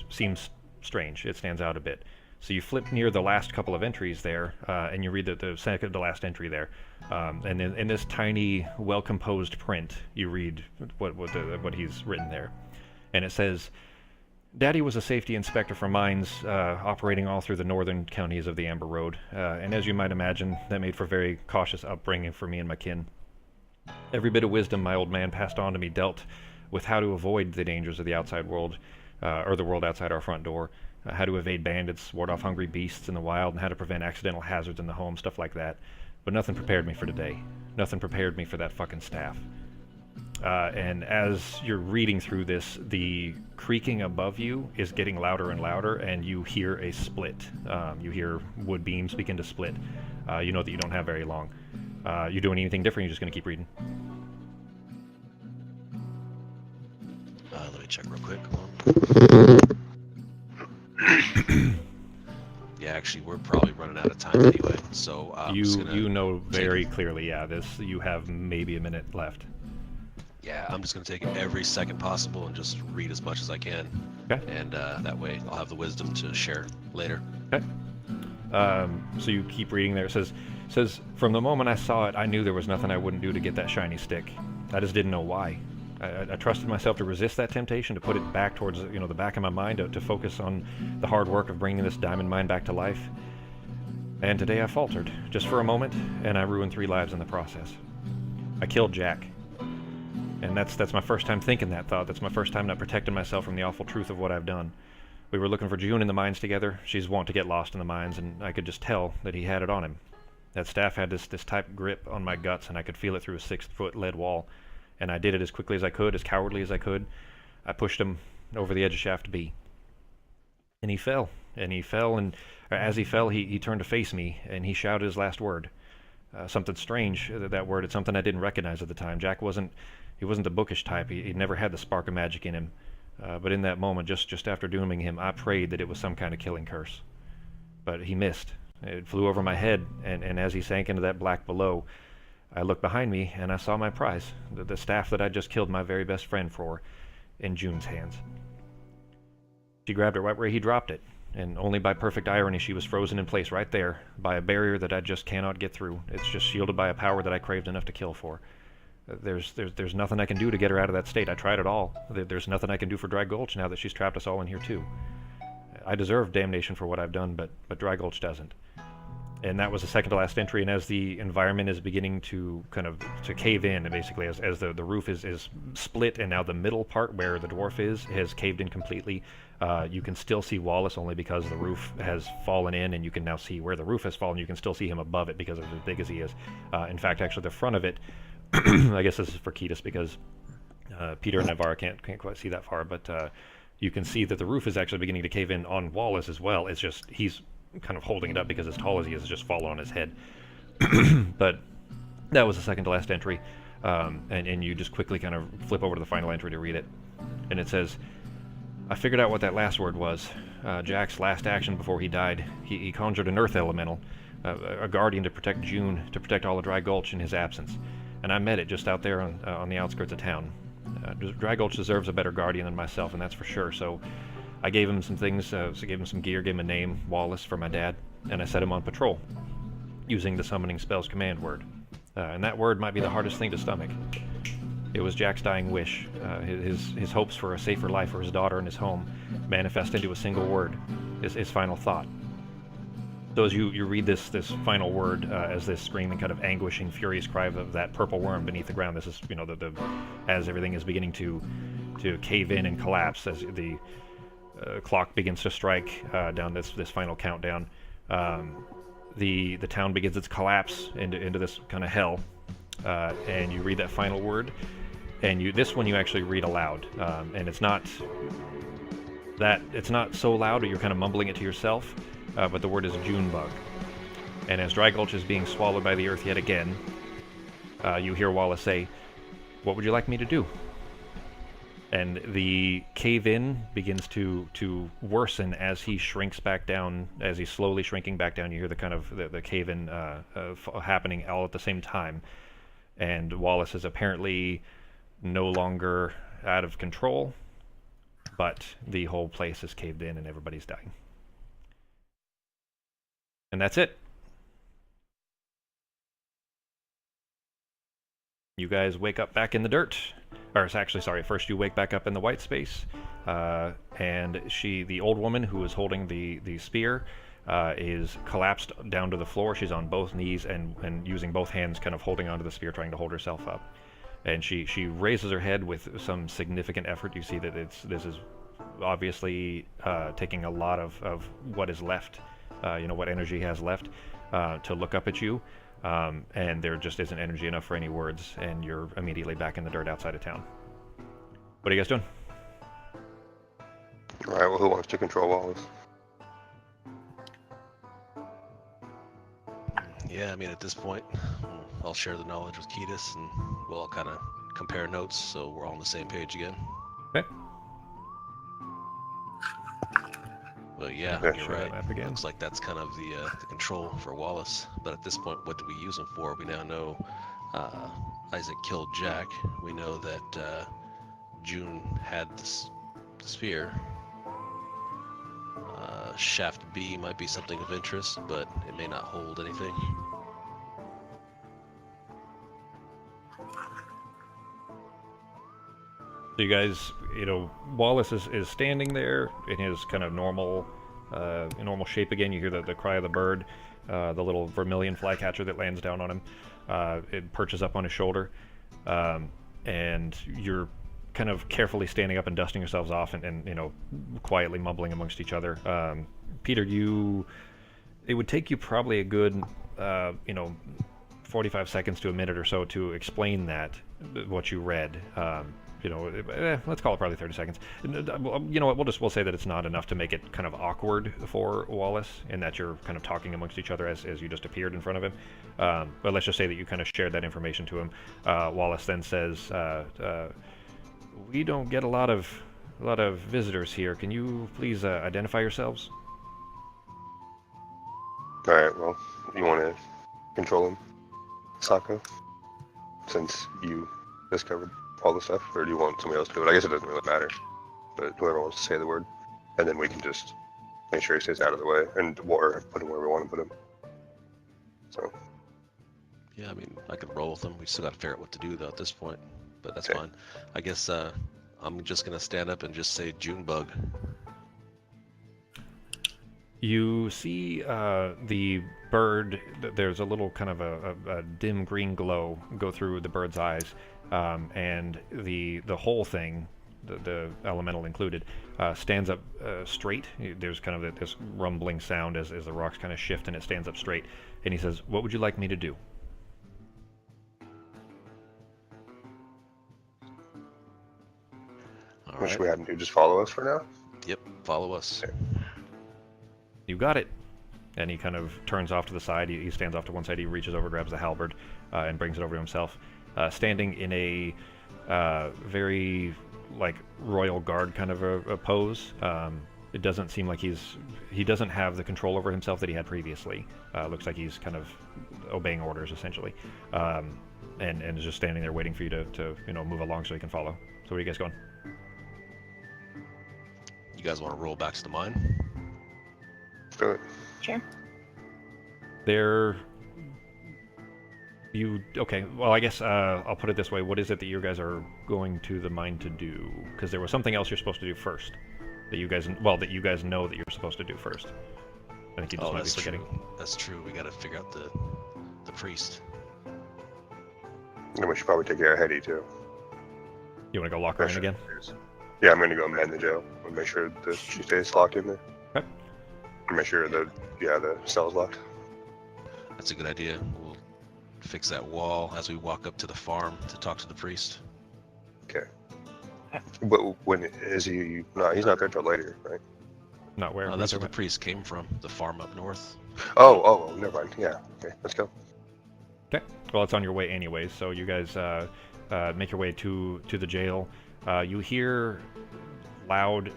seems strange. It stands out a bit. So you flip near the last couple of entries there, and you read the second to last entry there, and in this tiny, well-composed print, you read what he's written there, and it says, "Daddy was a safety inspector for mines, operating all through the northern counties of the Amber Road, and as you might imagine, that made for very cautious upbringing for me and my kin. Every bit of wisdom my old man passed on to me dealt with how to avoid the dangers of the outside world, or the world outside our front door, how to evade bandits, ward off hungry beasts in the wild, and how to prevent accidental hazards in the home, stuff like that. But nothing prepared me for today. Nothing prepared me for that fucking staff." And as you're reading through this, the creaking above you is getting louder and louder, and you hear a split. You hear wood beams begin to split. You know that you don't have very long. You doing anything different? You're just going to keep reading? Let me check real quick. Yeah, actually, we're probably running out of time anyway, so I'm just gonna You know very take- clearly, yeah. You have maybe a minute left. Yeah, I'm just gonna take every second possible and just read as much as I can. Okay. And that way, I'll have the wisdom to share later. Okay. So you keep reading there. It says, from the moment I saw it, I knew there was nothing I wouldn't do to get that shiny stick. I just didn't know why. I trusted myself to resist that temptation, to put it back towards the back of my mind, to focus on the hard work of bringing this diamond mine back to life. And today I faltered, just for a moment, and I ruined 3 lives in the process. I killed Jack. And that's my first time thinking that thought. That's my first time not protecting myself from the awful truth of what I've done. We were looking for June in the mines together. She's wont to get lost in the mines, and I could just tell that he had it on him. That staff had this tight grip on my guts, and I could feel it through a 6-foot lead wall. And I did it as quickly as I could, as cowardly as I could. I pushed him over the edge of shaft B. And he fell. And as he fell, he turned to face me, and he shouted his last word. Something strange, that word. It's something I didn't recognize at the time. Jack wasn't the bookish type. He never had the spark of magic in him. But in that moment, just after dooming him, I prayed that it was some kind of killing curse. But he missed. It flew over my head, and as he sank into that black below, I looked behind me, and I saw my prize, the staff that I just killed my very best friend for, in June's hands. She grabbed it right where he dropped it, and only by perfect irony she was frozen in place right there, by a barrier that I just cannot get through. It's just shielded by a power that I craved enough to kill for. There's nothing I can do to get her out of that state. I tried it all. There's nothing I can do for Dry Gulch now that she's trapped us all in here too. I deserve damnation for what I've done, but Dry Gulch doesn't. And that was the second to last entry, and as the environment is beginning to to cave in, and basically as the roof is split, and now the middle part where the dwarf is has caved in completely, you can still see Wallace only because the roof has fallen in, and you can now see where the roof has fallen. You can still see him above it because of as big as he is. In fact, actually the front of it, I guess this is for Ketis because Peter and Navarra can't quite see that far, but you can see that the roof is actually beginning to cave in on Wallace as well. It's just he's kind of holding it up because as tall as he is, it's just fallen on his head. But that was the second to last entry, and you just quickly kind of flip over to the final entry to read it, and it says, I figured out what that last word was. Jack's last action before he died. He conjured an earth elemental, a guardian to protect June, to protect all of Dry Gulch in his absence. And I met it just out there on the outskirts of town. Dry Gulch deserves a better guardian than myself, and that's for sure. So I gave him some things, so I gave him some gear, gave him a name, Wallace, for my dad, and I set him on patrol, using the summoning spell's command word. And that word might be the hardest thing to stomach. It was Jack's dying wish, his hopes for a safer life for his daughter and his home, manifest into a single word, his final thought. So as you read this final word, as this screaming, kind of anguishing, furious cry of that purple worm beneath the ground, this is, as everything is beginning to cave in and collapse, as the clock begins to strike down this final countdown, the town begins its collapse into this kind of hell, and you read that final word, and this one you actually read aloud, and it's not so loud that you're kind of mumbling it to yourself. But the word is Junebug. And as Dry Gulch is being swallowed by the earth yet again, you hear Wallace say, "What would you like me to do?" And the cave-in begins to worsen as he shrinks back down, as he's slowly shrinking back down. You hear the kind of the cave-in happening all at the same time. And Wallace is apparently no longer out of control, but the whole place is caved in and everybody's dying. And that's it. You guys wake up back in the dirt. Or actually, sorry, first you wake back up in the white space. And the old woman who is holding the spear, is collapsed down to the floor. She's on both knees and using both hands, kind of holding onto the spear, trying to hold herself up. And she raises her head with some significant effort. You see that this is obviously taking a lot of what is left. What energy he has left, to look up at you, and there just isn't energy enough for any words, and you're immediately back in the dirt outside of town. What are you guys doing? Alright, well, who wants to control Wallace? Yeah, I mean, at this point, I'll share the knowledge with Ketis, and we'll all kind of compare notes so we're all on the same page again. Okay. But yeah, Yeah. you're Show that right. map again. Looks like that's kind of the control for Wallace. But at this point, what do we use him for? We now know Isaac killed Jack. We know that June had the spear. Shaft B might be something of interest, but it may not hold anything. So you guys, Wallace is standing there in his kind of normal shape again. You hear the cry of the bird, the little vermilion flycatcher that lands down on him. It perches up on his shoulder, and you're kind of carefully standing up and dusting yourselves off and quietly mumbling amongst each other. Peter, it would take you probably a good 45 seconds to a minute or so to explain what you read. Let's call it probably 30 seconds. You know what? We'll say that it's not enough to make it kind of awkward for Wallace, in that you're kind of talking amongst each other as you just appeared in front of him. But let's just say that you kind of shared that information to him. Wallace then says, "We don't get a lot of visitors here. Can you please identify yourselves?" All right. Well, you want to control him, Sako, since you discovered all the stuff, or do you want somebody else to do it? I guess it doesn't really matter, but whoever wants to say the word, and then we can just make sure he stays out of the way and or put him where we want to put him. So. Yeah, I mean, I could roll with him. We still got to figure out what to do though at this point, but that's Okay. fine. I guess I'm just gonna stand up and just say Junebug. You see the bird, there's a little kind of a dim green glow go through the bird's eyes, and the whole thing, the elemental included, stands up straight. There's kind of this rumbling sound as the rocks kind of shift, and it stands up straight. And he says, "What would you like me to do?" All What should right. we have him do? Just follow us for now? Yep. Follow us. Okay. "You got it." And he kind of turns off to the side. He stands off to one side. He reaches over, grabs the halberd, and brings it over to himself. Standing in a very royal guard kind of a pose. It doesn't seem like he doesn't have the control over himself that he had previously. Looks like he's kind of obeying orders essentially, and is just standing there waiting for you to move along so he can follow. So where are you guys going? You guys want to roll back to the mine? Let's do it. Sure. Okay, well, I guess I'll put it this way. What is it that you guys are going to the mine to do? Because there was something else you're supposed to do first. That you guys know that you're supposed to do first. I think you just might be that's forgetting. true. That's true. We got to figure out the priest. And we should probably take care of Hetty too. You want to go lock her in again? Yeah, I'm gonna go man the jail and make sure that she stays locked in there. Okay. And make sure the cell's locked. That's a good idea. We'll fix that wall as we walk up to the farm to talk to the priest. Okay. But when is he? No, he's not there till later, right? Not where? That's where the priest came from, the farm up north. Oh, never mind. Yeah. Okay, let's go. Okay. Well, it's on your way anyways, so you guys make your way to the jail. You hear loud,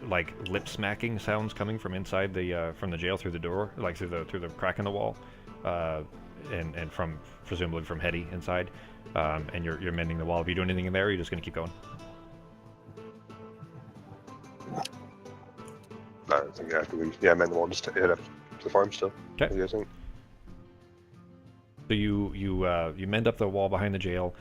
lip smacking sounds coming from inside from the jail through the door, through the crack in the wall, and from presumably from Hetty inside. And you're mending the wall. Are you doing anything in there? Or are you just gonna keep going? I think after we mend the wall, just head up to the farm still. Okay. What do you guys think? So you mend up the wall behind the jail.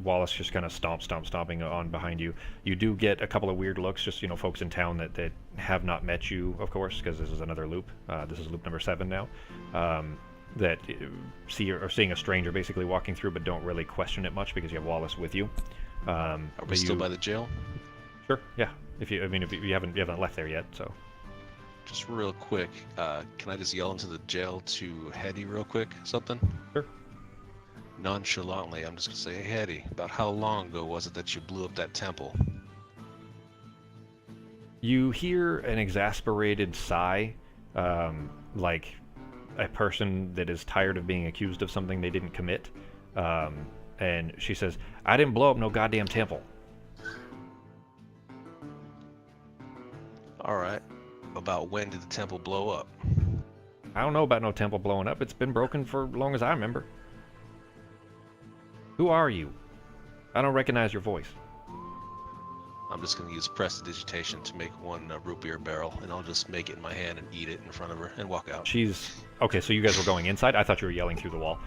Wallace just kind of stomping on behind you. You do get a couple of weird looks, just folks in town that have not met you, of course, because this is another loop. This is loop number 7 now. That seeing a stranger basically walking through, but don't really question it much because you have Wallace with you. Are we still by the jail? Sure. Yeah. If you haven't left there yet, so. Just real quick, can I just yell into the jail to Hetty real quick? Something? Sure. Nonchalantly, I'm just gonna say, hey Hetty, about how long ago was it that you blew up that temple? You hear an exasperated sigh, like a person that is tired of being accused of something they didn't commit. And she says, "I didn't blow up no goddamn temple." All right. about when did the temple blow up? I don't know about no temple blowing up. It's been broken for as long as I remember. Who are you? I don't recognize your voice. I'm just going to use prestidigitation to make one root beer barrel, and I'll just make it in my hand and eat it in front of her and walk out. Okay, so you guys were going inside? I thought you were yelling through the wall.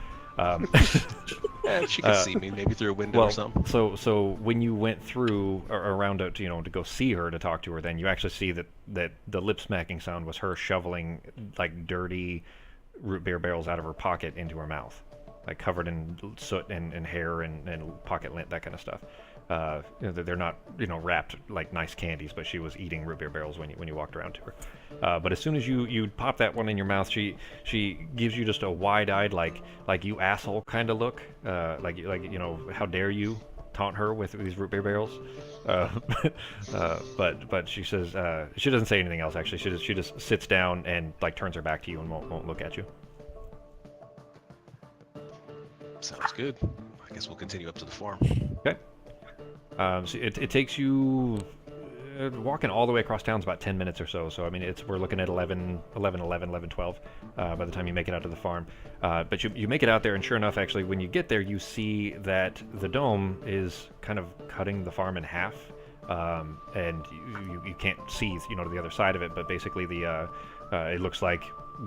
Yeah, she could see me, maybe through a window or something. So when you went through around to go see her, to talk to her, then you actually see that the lip smacking sound was her shoveling like dirty root beer barrels out of her pocket into her mouth, like covered in soot and hair and pocket lint, that kind of stuff. They're not wrapped like nice candies, but she was eating root beer barrels when you walked around to her. But as soon as you pop that one in your mouth, she gives you just a wide-eyed like you asshole kind of look, like how dare you taunt her with these root beer barrels. But she says she doesn't say anything else actually. She just sits down and like turns her back to you and won't look at you. Sounds good. I guess we'll continue up to the farm. Okay. So it takes you walking all the way across town is about 10 minutes or so. So I mean, we're looking at 11, 12 by the time you make it out to the farm. But you make it out there, and sure enough, actually, when you get there, you see that the dome is kind of cutting the farm in half, and you can't see to the other side of it. But basically, it looks like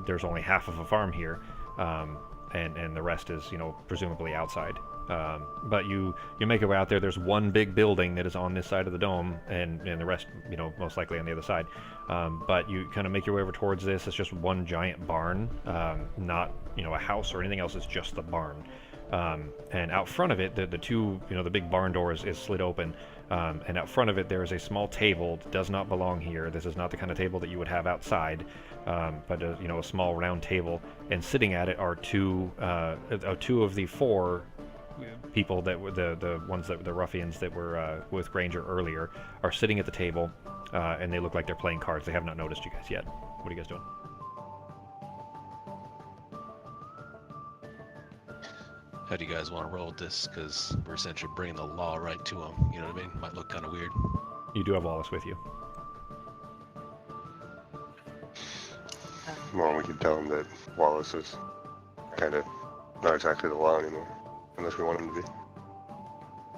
there's only half of a farm here, and the rest is presumably outside. But you make your way out there. There's one big building that is on this side of the dome, and the rest, most likely on the other side. But you kind of make your way over towards this. It's just one giant barn, not a house or anything else. It's just the barn. And out front of it, the big barn door is slid open. And out front of it, there is a small table that does not belong here. This is not the kind of table that you would have outside, but a small round table. And sitting at it are two of the four people that were the ones that the ruffians that were with Granger earlier are sitting at the table, and they look like they're playing cards. They have not noticed you guys yet. What are you guys doing? How do you guys want to roll with this? Because we're essentially bringing the law right to them. You know what I mean? Might look kind of weird. You do have Wallace with you. Well, we could tell him that Wallace is kind of not exactly the law anymore, unless we want him to be.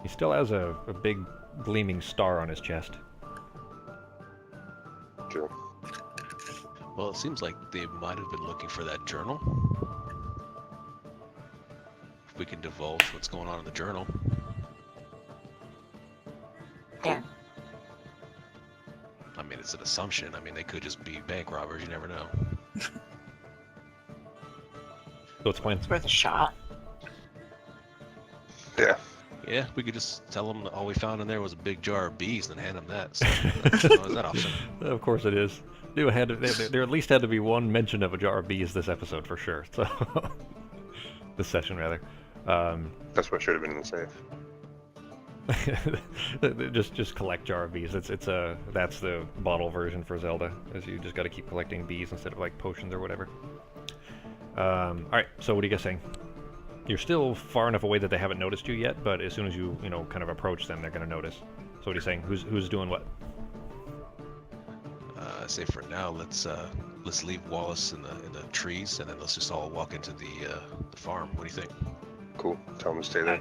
He still has a big gleaming star on his chest. True. Well, it seems like they might have been looking for that journal. If we can divulge what's going on in the journal. Yeah. I mean, it's an assumption. I mean, they could just be bank robbers. You never know. So it's plan. It's worth a shot. Yeah. Yeah, we could just tell them that all we found in there was a big jar of bees and hand them that. So, is that option? Of course it is. There at least had to be one mention of a jar of bees this episode for sure. So this session rather. That's what should have been in the safe. just collect jar of bees. That's the bottle version for Zelda. Is you just got to keep collecting bees instead of like potions or whatever. All right. So what are you guys saying? You're still far enough away that they haven't noticed you yet, but as soon as you kind of approach them, they're going to notice. So what are you saying? Who's doing what? I say for now, let's leave Wallace in the trees, and then let's just all walk into the farm. What do you think? Cool. Tell him to stay there.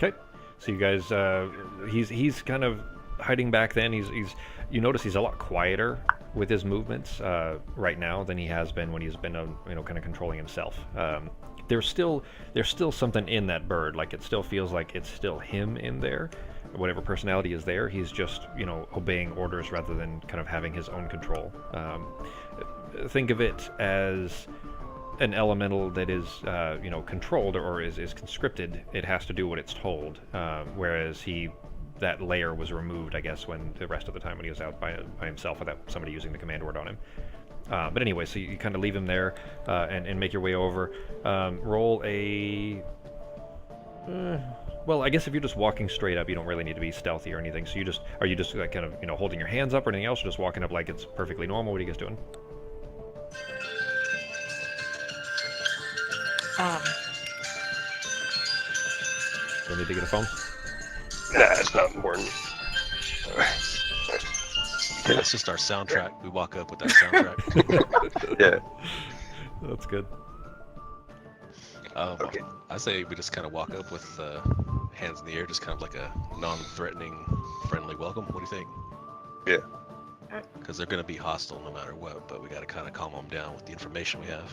Okay. So you guys, he's kind of hiding back. Then you notice he's a lot quieter with his movements right now than he has been when he's been kind of controlling himself. There's still something in that bird. Like it still feels like it's still him in there. Whatever personality is there, he's just obeying orders rather than kind of having his own control. Think of it as an elemental that is controlled or is conscripted. It has to do what it's told, whereas that layer was removed, I guess, when the rest of the time when he was out by himself without somebody using the command word on him. But anyway, so you kind of leave him there and make your way over. Roll a... well, I guess if you're just walking straight up, you don't really need to be stealthy or anything. So are you just like kind of holding your hands up or anything else, or just walking up like it's perfectly normal? What are you guys doing? Do I need to get a phone? Nah, it's not important. Yeah, it's just our soundtrack. We walk up with that soundtrack. Yeah. That's good. Okay. I say we just kind of walk up with hands in the air, just kind of like a non-threatening, friendly welcome. What do you think? Yeah. Because they're going to be hostile no matter what, but we got to kind of calm them down with the information we have.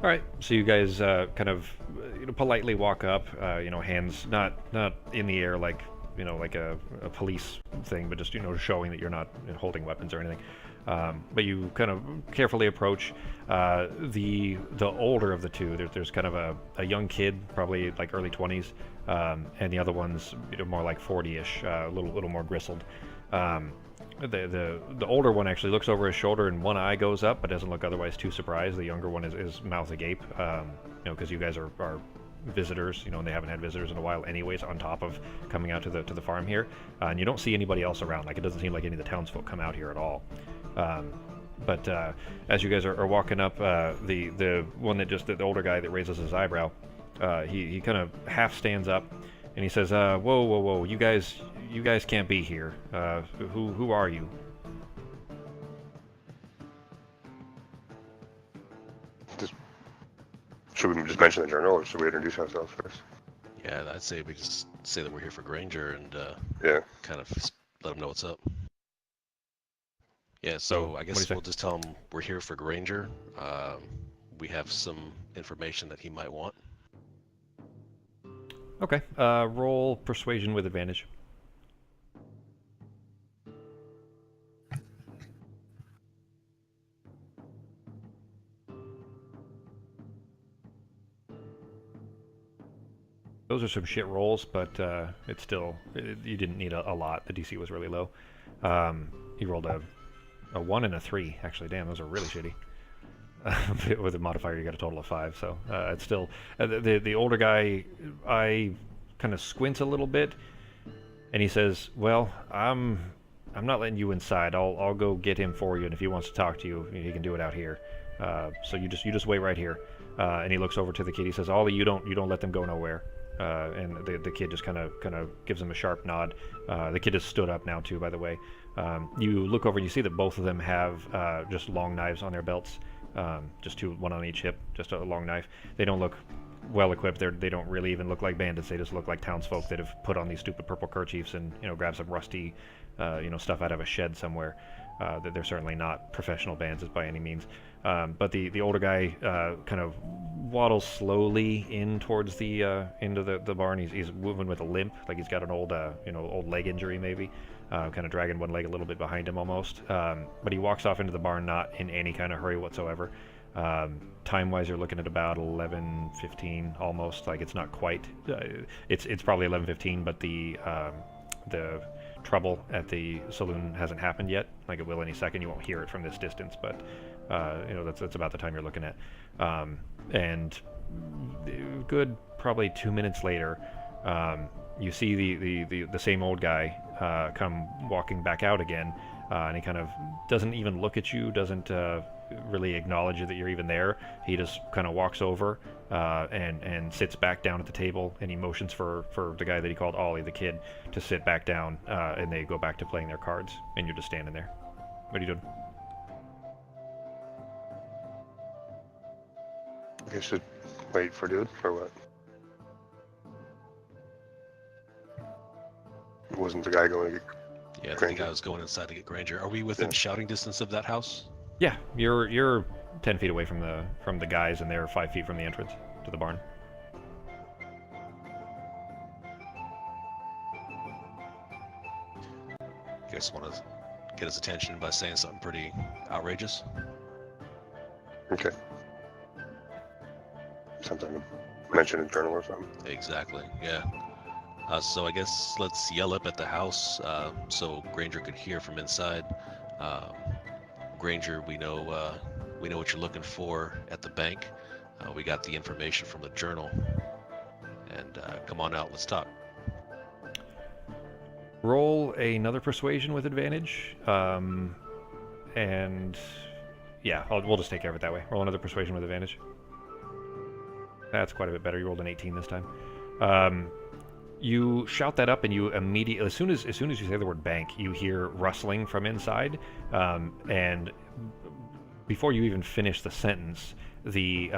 All right, so you guys kind of politely walk up, hands not in the air like like a police thing, but just showing that you're not holding weapons or anything. But you kind of carefully approach the older of the two. There's kind of a young kid, probably like early 20s, and the other one's more like 40ish, a little more bristled. The older one actually looks over his shoulder and one eye goes up, but doesn't look otherwise too surprised. The younger one is mouth agape, because you guys are visitors, and they haven't had visitors in a while anyways, on top of coming out to the farm here. And you don't see anybody else around. Like, it doesn't seem like any of the townsfolk come out here at all. But as you guys are walking up, the one that the older guy that raises his eyebrow, he kind of half stands up and he says, whoa, you guys can't be here. Who are you? Should we just mention the journal, or should we introduce ourselves first? Yeah, I'd say we just say that we're here for Granger and Yeah. kind of let them know what's up. Yeah, so I guess we'll just tell him we're here for Granger. We have some information that he might want. Okay, roll persuasion with advantage. Those are some shit rolls, but it's still, you didn't need a lot. The DC was really low. He rolled a 1 and a 3, actually. Damn, those are really shitty. With a modifier, you got a total of 5, so it's still... the older guy, I kind of squints a little bit, and he says, well, I'm not letting you inside. I'll go get him for you, and if he wants to talk to you, he can do it out here. So you just wait right here. And he looks over to the kid. He says, Ollie, you don't let them go nowhere. And the kid just kind of gives him a sharp nod. The kid has stood up now too, by the way. You look over and you see that both of them have just long knives on their belts, just one on each hip, just a long knife. They don't look well equipped. They don't really even look like bandits. They just look like townsfolk that have put on these stupid purple kerchiefs and grab some rusty stuff out of a shed somewhere. That they're certainly not professional bandits by any means. But the older guy kind of waddles slowly in towards into the barn. He's moving with a limp, like he's got an old leg injury maybe, kind of dragging one leg a little bit behind him almost. But he walks off into the barn not in any kind of hurry whatsoever. Time-wise, you're looking at about 11:15 almost. Like, it's not quite. It's probably 11:15, but the trouble at the saloon hasn't happened yet. Like, it will any second. You won't hear it from this distance, but that's about the time you're looking at. And good probably 2 minutes later, you see the same old guy come walking back out again, and he kind of doesn't even look at you, doesn't really acknowledge that you're even there. He just kind of walks over and sits back down at the table, and he motions for the guy that he called Ollie, the kid, to sit back down, and they go back to playing their cards, and you're just standing there. What are you doing? I should wait for dude, or what? Wasn't the guy going to get Yeah, I think Granger? I was going inside to get Granger. Are we within shouting distance of that house? Yeah, you're 10 feet away from the guys, and they're 5 feet from the entrance to the barn. You guys want to get his attention by saying something pretty outrageous? Okay. Something mentioned in journal or something. Exactly, yeah. So I guess let's yell up at the house so Granger could hear from inside. Granger, we know what you're looking for at the bank. We got the information from the journal. And come on out, let's talk. Roll another persuasion with advantage, and yeah, we'll just take care of it that way. Roll another persuasion with advantage. That's quite a bit better. You rolled an 18 this time. You shout that up, and you immediately, as soon as you say the word bank, you hear rustling from inside, and before you even finish the sentence, the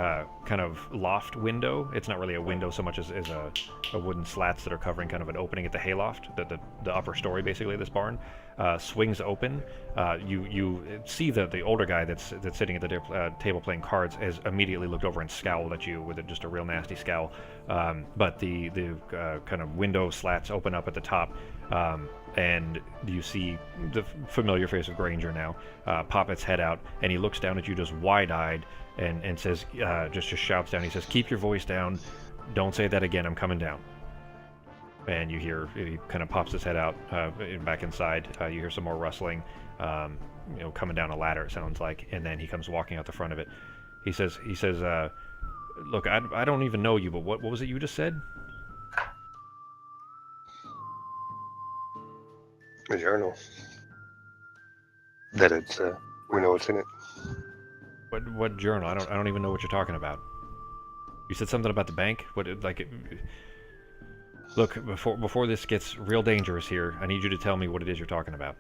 kind of loft window, it's not really a window so much as a wooden slats that are covering kind of an opening at the hayloft, the upper story basically of this barn, swings open. You see the older guy that's sitting at the table playing cards has immediately looked over and scowled at you with just a real nasty scowl. But the kind of window slats open up at the top, and you see the familiar face of Granger now pop its head out, and he looks down at you just wide-eyed and says, just shouts down. He says, "Keep your voice down. Don't say that again. I'm coming down." And you hear he kind of pops his head out back inside. You hear some more rustling, coming down a ladder. It sounds like, and then he comes walking out the front of it. He says, "Look, I don't even know you, but what was it you just said?" A journal. That it's we know what's in it. What journal? I don't even know what you're talking about. You said something about the bank. Look, before this gets real dangerous here, I need you to tell me what it is you're talking about.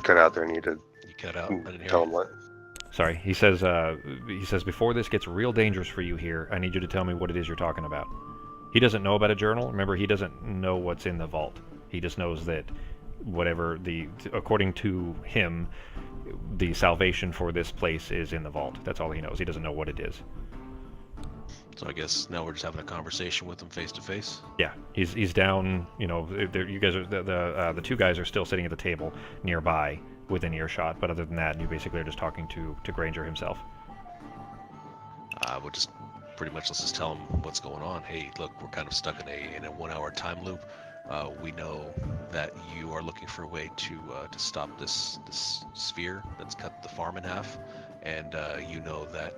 Cut out there. Need to. You cut out. I didn't hear Tell you. him what. Sorry, he says before this gets real dangerous for you here, I need you to tell me what it is you're talking about. He doesn't know about a journal. Remember, he doesn't know what's in the vault. He just knows that whatever according to him, the salvation for this place is in the vault. That's all he knows. He doesn't know what it is. So I guess now we're just having a conversation with him face to face. Yeah, he's down. You guys are the two guys are still sitting at the table nearby, within earshot. But other than that, you basically are just talking to Granger himself. We'll just pretty much let's just tell him what's going on. Hey, look, we're kind of stuck in a 1 hour time loop. We know that you are looking for a way to stop this sphere that's cut the farm in half, and you know that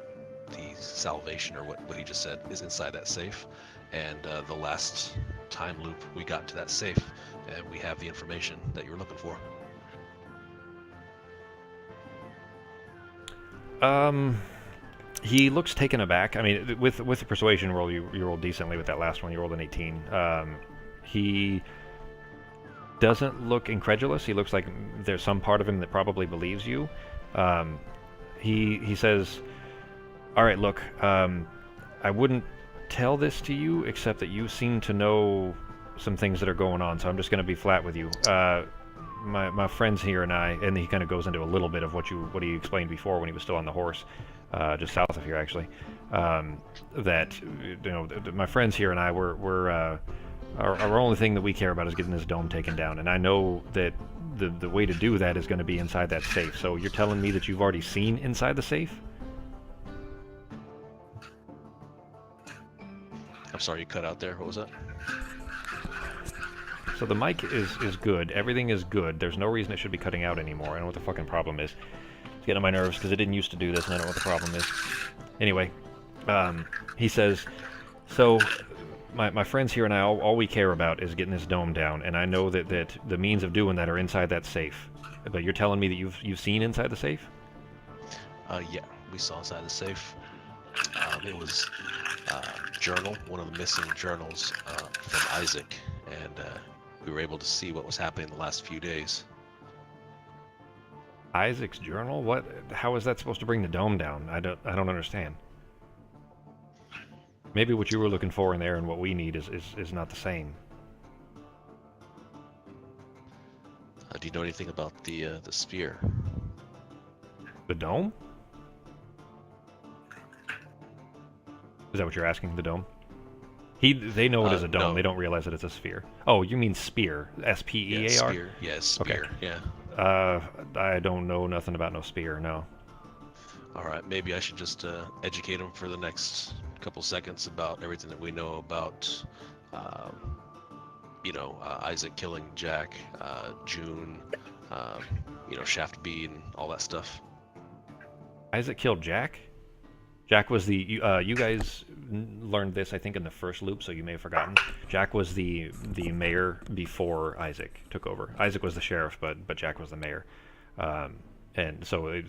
the salvation, or what he just said, is inside that safe. And the last time loop we got to that safe, and we have the information that you were looking for. He looks taken aback. I mean, with the persuasion roll, you rolled decently with that last one. You rolled an 18. He doesn't look incredulous. He looks like there's some part of him that probably believes you. He says, "All right, look, I wouldn't tell this to you, except that you seem to know some things that are going on, so I'm just going to be flat with you. My friends here and I," and he kind of goes into a little bit of what he explained before when he was still on the horse, just south of here actually, that my friends here and I our only thing that we care about is getting this dome taken down, and I know that the way to do that is going to be inside that safe. So you're telling me that you've already seen inside the safe? I'm sorry, you cut out there. What was that? So the mic is good. Everything is good. There's no reason it should be cutting out anymore. I don't know what the fucking problem is. It's getting on my nerves because it didn't used to do this, and I don't know what the problem is. Anyway, he says, so my friends here and I, all we care about is getting this dome down, and I know that the means of doing that are inside that safe. But you're telling me that you've seen inside the safe? Yeah, we saw inside the safe. It was journal, one of the missing journals from Isaac, and we were able to see what was happening the last few days. Isaac's journal? What? How is that supposed to bring the dome down? I don't understand. Maybe what you were looking for in there and what we need is not the same. Do you know anything about the sphere? The dome? Is that what you're asking? The dome? They know it is a dome. No. They don't realize that it's a sphere. Oh, you mean spear? S-P-E-A-R? Yeah, sphere. Yeah, spear. Okay. Yeah. I don't know nothing about no spear. No. All right. Maybe I should just educate him for the next couple seconds about everything that we know about, Isaac killing Jack, June, Shaft B, and all that stuff. Isaac killed Jack? Jack was the you guys learned this, I think, in the first loop, so you may have forgotten. Jack was the mayor before Isaac took over. Isaac was the sheriff, but Jack was the mayor, and so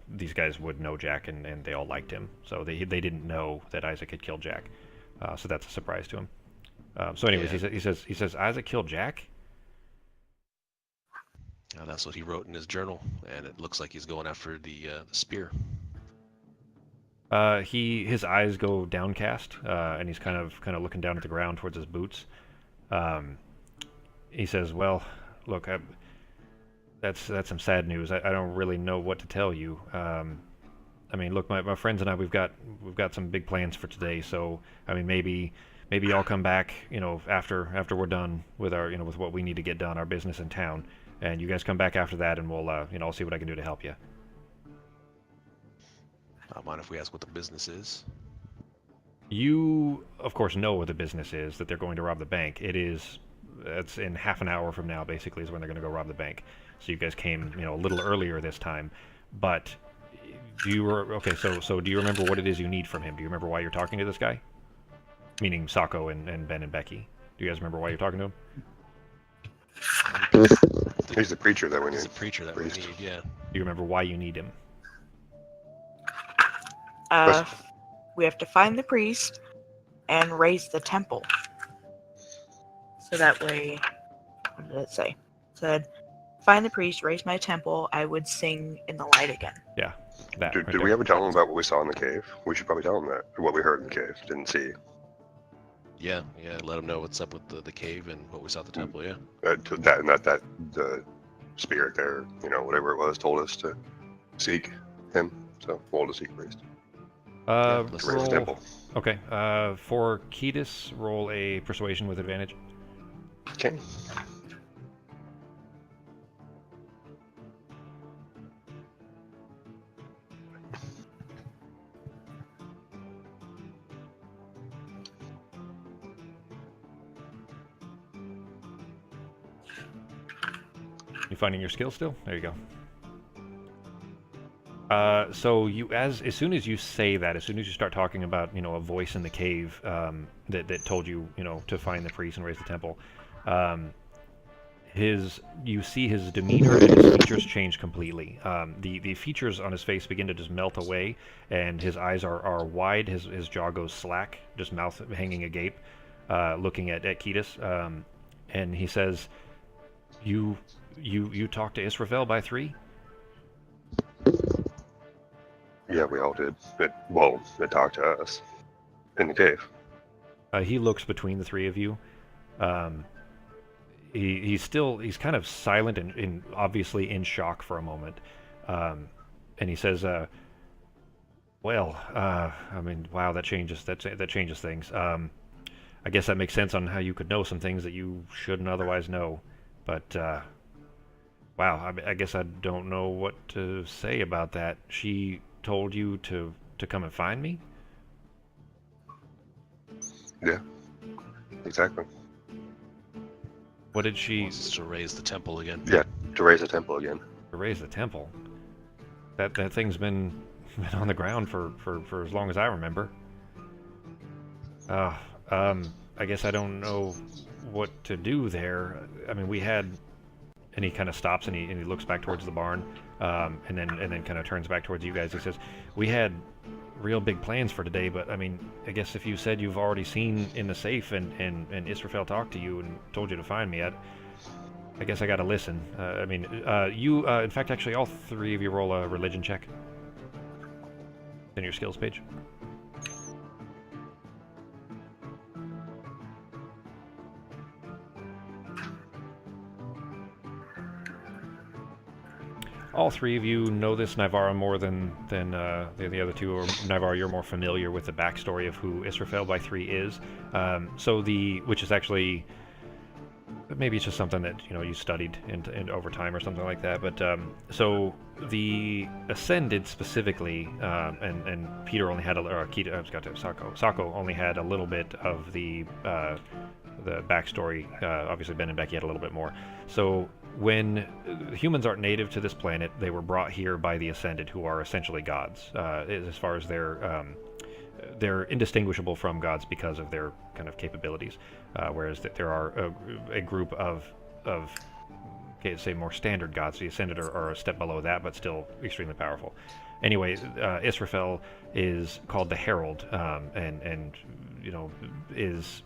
these guys would know Jack, and they all liked him. So they didn't know that Isaac had killed Jack. So that's a surprise to him. So anyways, Yeah. he says Isaac killed Jack. That's what he wrote in his journal, and it looks like he's going after the spear. His eyes go downcast, and he's kind of looking down at the ground towards his boots. Um, he says, "Well, look, that's some sad news. I don't really know what to tell you. I mean, look, my friends and I, we've got some big plans for today. So, I mean, maybe I'll come back, after we're done with our, with what we need to get done, our business in town, and you guys come back after that, and we'll, I'll see what I can do to help you." I don't mind if we ask what the business is. You, of course, know what the business is, that they're going to rob the bank. It's in half an hour from now, basically, is when they're going to go rob the bank. So you guys came, a little earlier this time. But okay, so do you remember what it is you need from him? Do you remember why you're talking to this guy? Meaning Sako and Ben and Becky. Do you guys remember why you're talking to him? He's the preacher that we He's need. the preacher that Priest. we need, yeah. Do you remember why you need him? We have to find the priest and raise the temple. So that way, what did it say? It said, find the priest, raise my temple, I would sing in the light again. Yeah, that. Did, right did we there. ever tell him about what we saw in the cave? We should probably tell him that. What we heard in the cave. Didn't see. Yeah, let him know what's up with the cave and what we saw at the temple, yeah. That the spirit there, whatever it was, told us to seek him. So we'll to seek priest. let's To raise the temple. Okay, for Ketis, roll a persuasion with advantage. Okay. You finding your skill still? There you go. So you, as soon as you say that, as soon as you start talking about, a voice in the cave that told you, to find the priest and raise the temple, you see his demeanor and his features change completely. The features on his face begin to just melt away, and his eyes are wide. His jaw goes slack, just mouth hanging agape, looking at Ketis, and he says, "You talked to Israfel by 3?" Yeah, we all did. It talked to us in the cave. He looks between the 3 of you. He's kind of silent and obviously in shock for a moment. And he says, "Well, I mean, wow, that changes things. I guess that makes sense on how you could know some things that you shouldn't otherwise know. But wow, I guess I don't know what to say about that. She told you to come and find me?" Yeah, exactly. What did she... Wants us to raise the temple again. Yeah, to raise the temple again. To raise the temple? That thing's been on the ground for as long as I remember. I guess I don't know what to do there. I mean, we had... And he kind of stops and he looks back towards the barn, and then kind of turns back towards you guys. He says, "We had real big plans for today, but I mean, I guess if you said you've already seen in the safe and Israfel talked to you and told you to find me, I guess I gotta listen. I mean, in fact, actually, all 3 of you roll a religion check. In your skills page. All 3 of you know this Nivara more than the other 2. Or Nivara, you're more familiar with the backstory of who Israfel by 3 is. Which is actually, maybe it's just something that you studied in over time or something like that. But so the Ascended specifically, and Peter only had Sako only had a little bit of the backstory. Obviously, Ben and Becky had a little bit more. So when humans aren't native to this planet, they were brought here by the Ascended, who are essentially gods. As far as they're indistinguishable from gods because of their kind of capabilities. Whereas there are a group of say more standard gods. The Ascended are a step below that, but still extremely powerful. Anyway, Israfel is called the Herald, and is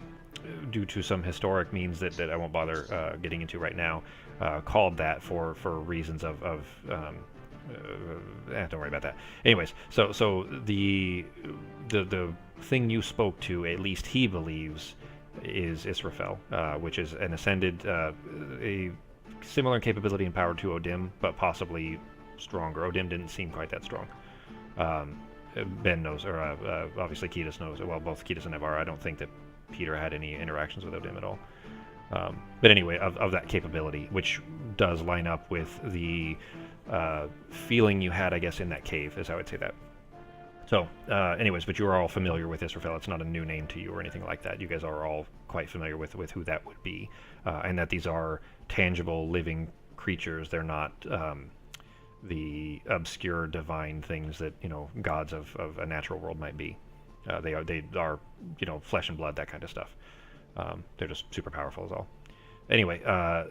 due to some historic means that I won't bother getting into right now, called that for reasons of don't worry about that. Anyways, so the thing you spoke to, at least he believes, is Israfel, which is an ascended, a similar in capability and power to Odim, but possibly stronger. Odim didn't seem quite that strong. Ben knows, or obviously Ketis knows. Well, both Ketis and Navarre. I don't think that Peter had any interactions with Odim at all. But anyway, of that capability, which does line up with the feeling you had, I guess, in that cave, is how I would say that. So, anyways, but you are all familiar with Israfel. It's not a new name to you or anything like that. You guys are all quite familiar with who that would be, and that these are tangible, living creatures. They're not the obscure divine things that gods of a natural world might be. They are flesh and blood, that kind of stuff. They're just super powerful, is all. Anyway,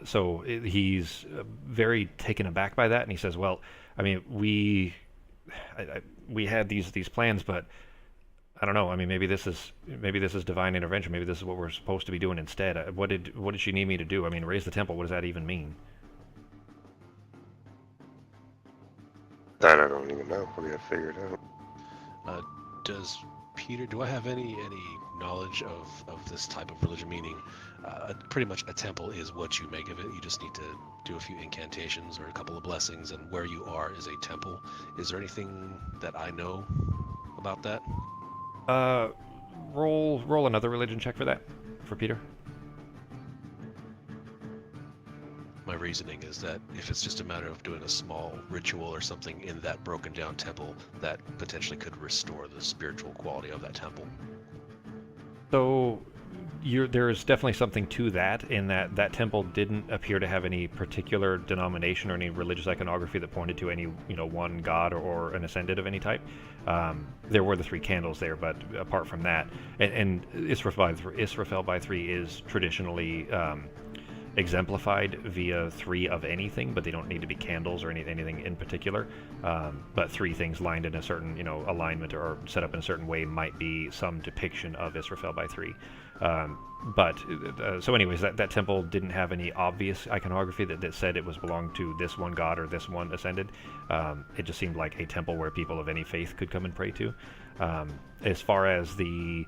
so he's very taken aback by that, and he says, "Well, I mean, we had these plans, but I don't know. I mean, maybe this is divine intervention. Maybe this is what we're supposed to be doing instead. What did she need me to do? I mean, raise the temple. What does that even mean?" That I don't even know. We got to figure it out. Do I have any knowledge of this type of religion? Meaning, pretty much a temple is what you make of it. You just need to do a few incantations or a couple of blessings, and where you are is a temple. Is there anything that I know about that? Roll another religion check for that, for Peter. My reasoning is that if it's just a matter of doing a small ritual or something in that broken down temple, that potentially could restore the spiritual quality of that temple. So there is definitely something to that, in that temple didn't appear to have any particular denomination or any religious iconography that pointed to any one god or an ascended of any type. There were the 3 candles there, but apart from that, and Israfel by 3 is traditionally exemplified via 3 of anything, but they don't need to be candles or anything in particular. But 3 things lined in a certain alignment or set up in a certain way might be some depiction of Israfel by 3. So anyways, that temple didn't have any obvious iconography that said it was belonged to this one god or this one ascended. It just seemed like a temple where people of any faith could come and pray to. As far as the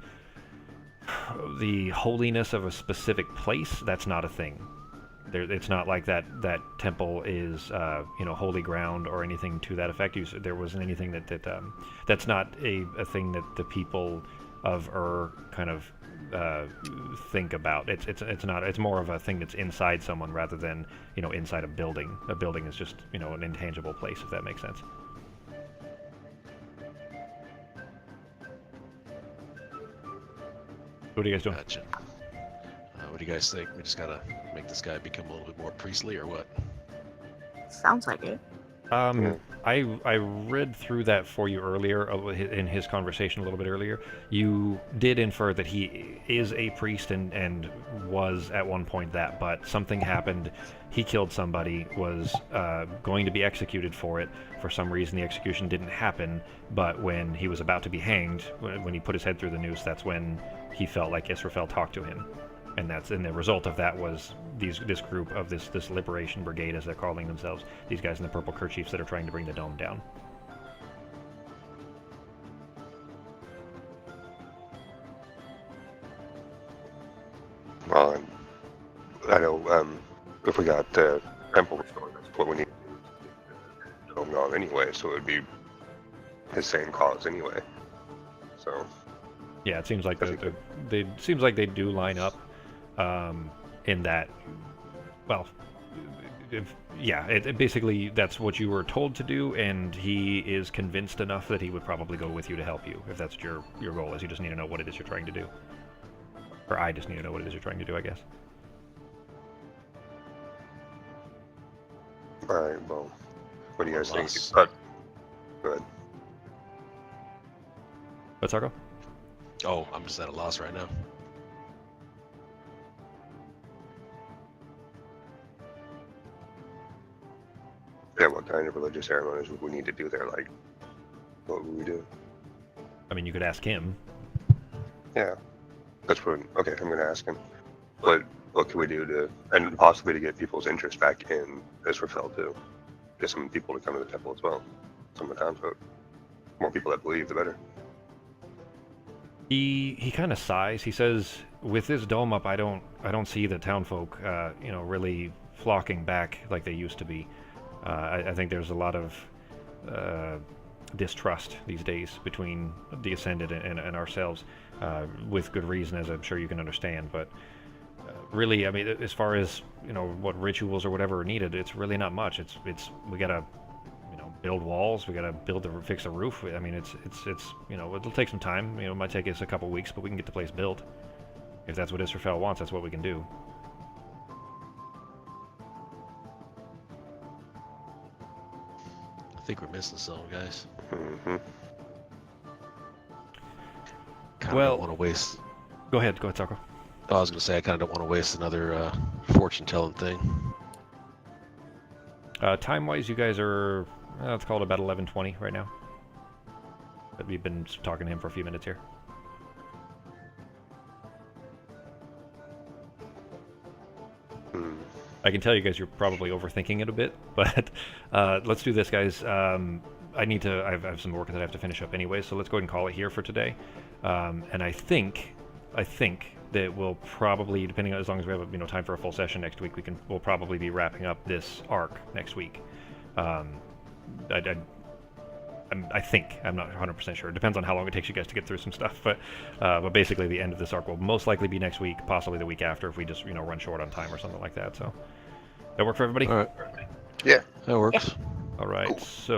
holiness of a specific place, that's not a thing. It's not like that temple is holy ground or anything to that effect. There wasn't anything that's not a thing that the people of kind of think about. It's not. It's more of a thing that's inside someone rather than inside a building. A building is just an intangible place, if that makes sense. What are you guys doing? Gotcha. What do you guys think? We just gotta make this guy become a little bit more priestly, or what? Sounds like it. I read through that for you earlier in his conversation a little bit earlier. You did infer that he is a priest and was at one point that, but something happened. He killed somebody, was going to be executed for it. For some reason, the execution didn't happen, but when he was about to be hanged, when he put his head through the noose, that's when he felt like Israfel talked to him. And the result of that was this group of this liberation brigade, as they're calling themselves, these guys in the purple kerchiefs that are trying to bring the dome down. Well, I know if we got temple restored, that's what we need to do dome anyway, so it would be the same cause anyway. So yeah, it seems like they do line up. In that, well, basically that's what you were told to do, and he is convinced enough that he would probably go with you to help you, if that's what your goal is. You just need to know what it is you're trying to do. Or I just need to know what it is you're trying to do, I guess. Alright, well, what do you guys think? Go ahead. What's Argo? Oh, I'm just at a loss right now. Yeah, what kind of religious ceremonies would we need to do there? Like, what would we do? I mean, you could ask him. Yeah, that's what. Okay, I'm gonna ask him. What can we do to, and possibly to get people's interest back in Israfel too? Get some people to come to the temple as well. Some of the townsfolk. More people that believe, the better. He kind of sighs. He says, "With this dome up, I don't see the townfolk, really flocking back like they used to be. I think there's a lot of distrust these days between the Ascended and ourselves, with good reason, as I'm sure you can understand. But really, I mean, as far as what rituals or whatever are needed, it's really not much. It's we gotta build walls. We gotta fix the roof. I mean, it's it'll take some time. It might take us a couple weeks, but we can get the place built. If that's what Israfel wants, that's what we can do." I think we're missing something, guys. Mm-hmm. Kind of Well- don't want to waste. Go ahead, Taco. I was gonna say I kind of don't want to waste another fortune-telling thing. Time-wise, you guys are let's call it about 11:20 right now. But we've been talking to him for a few minutes here. I can tell you guys you're probably overthinking it a bit, but let's do this, guys. I have some work that I have to finish up anyway, so let's go ahead and call it here for today. And I think that we'll probably, depending on, as long as we have time for a full session next week, we'll probably be wrapping up this arc next week. I think, I'm not 100% sure. It depends on how long it takes you guys to get through some stuff, but basically the end of this arc will most likely be next week, possibly the week after if we just run short on time or something like that. So that work for everybody? All right. Yeah. That works. All right. Cool. So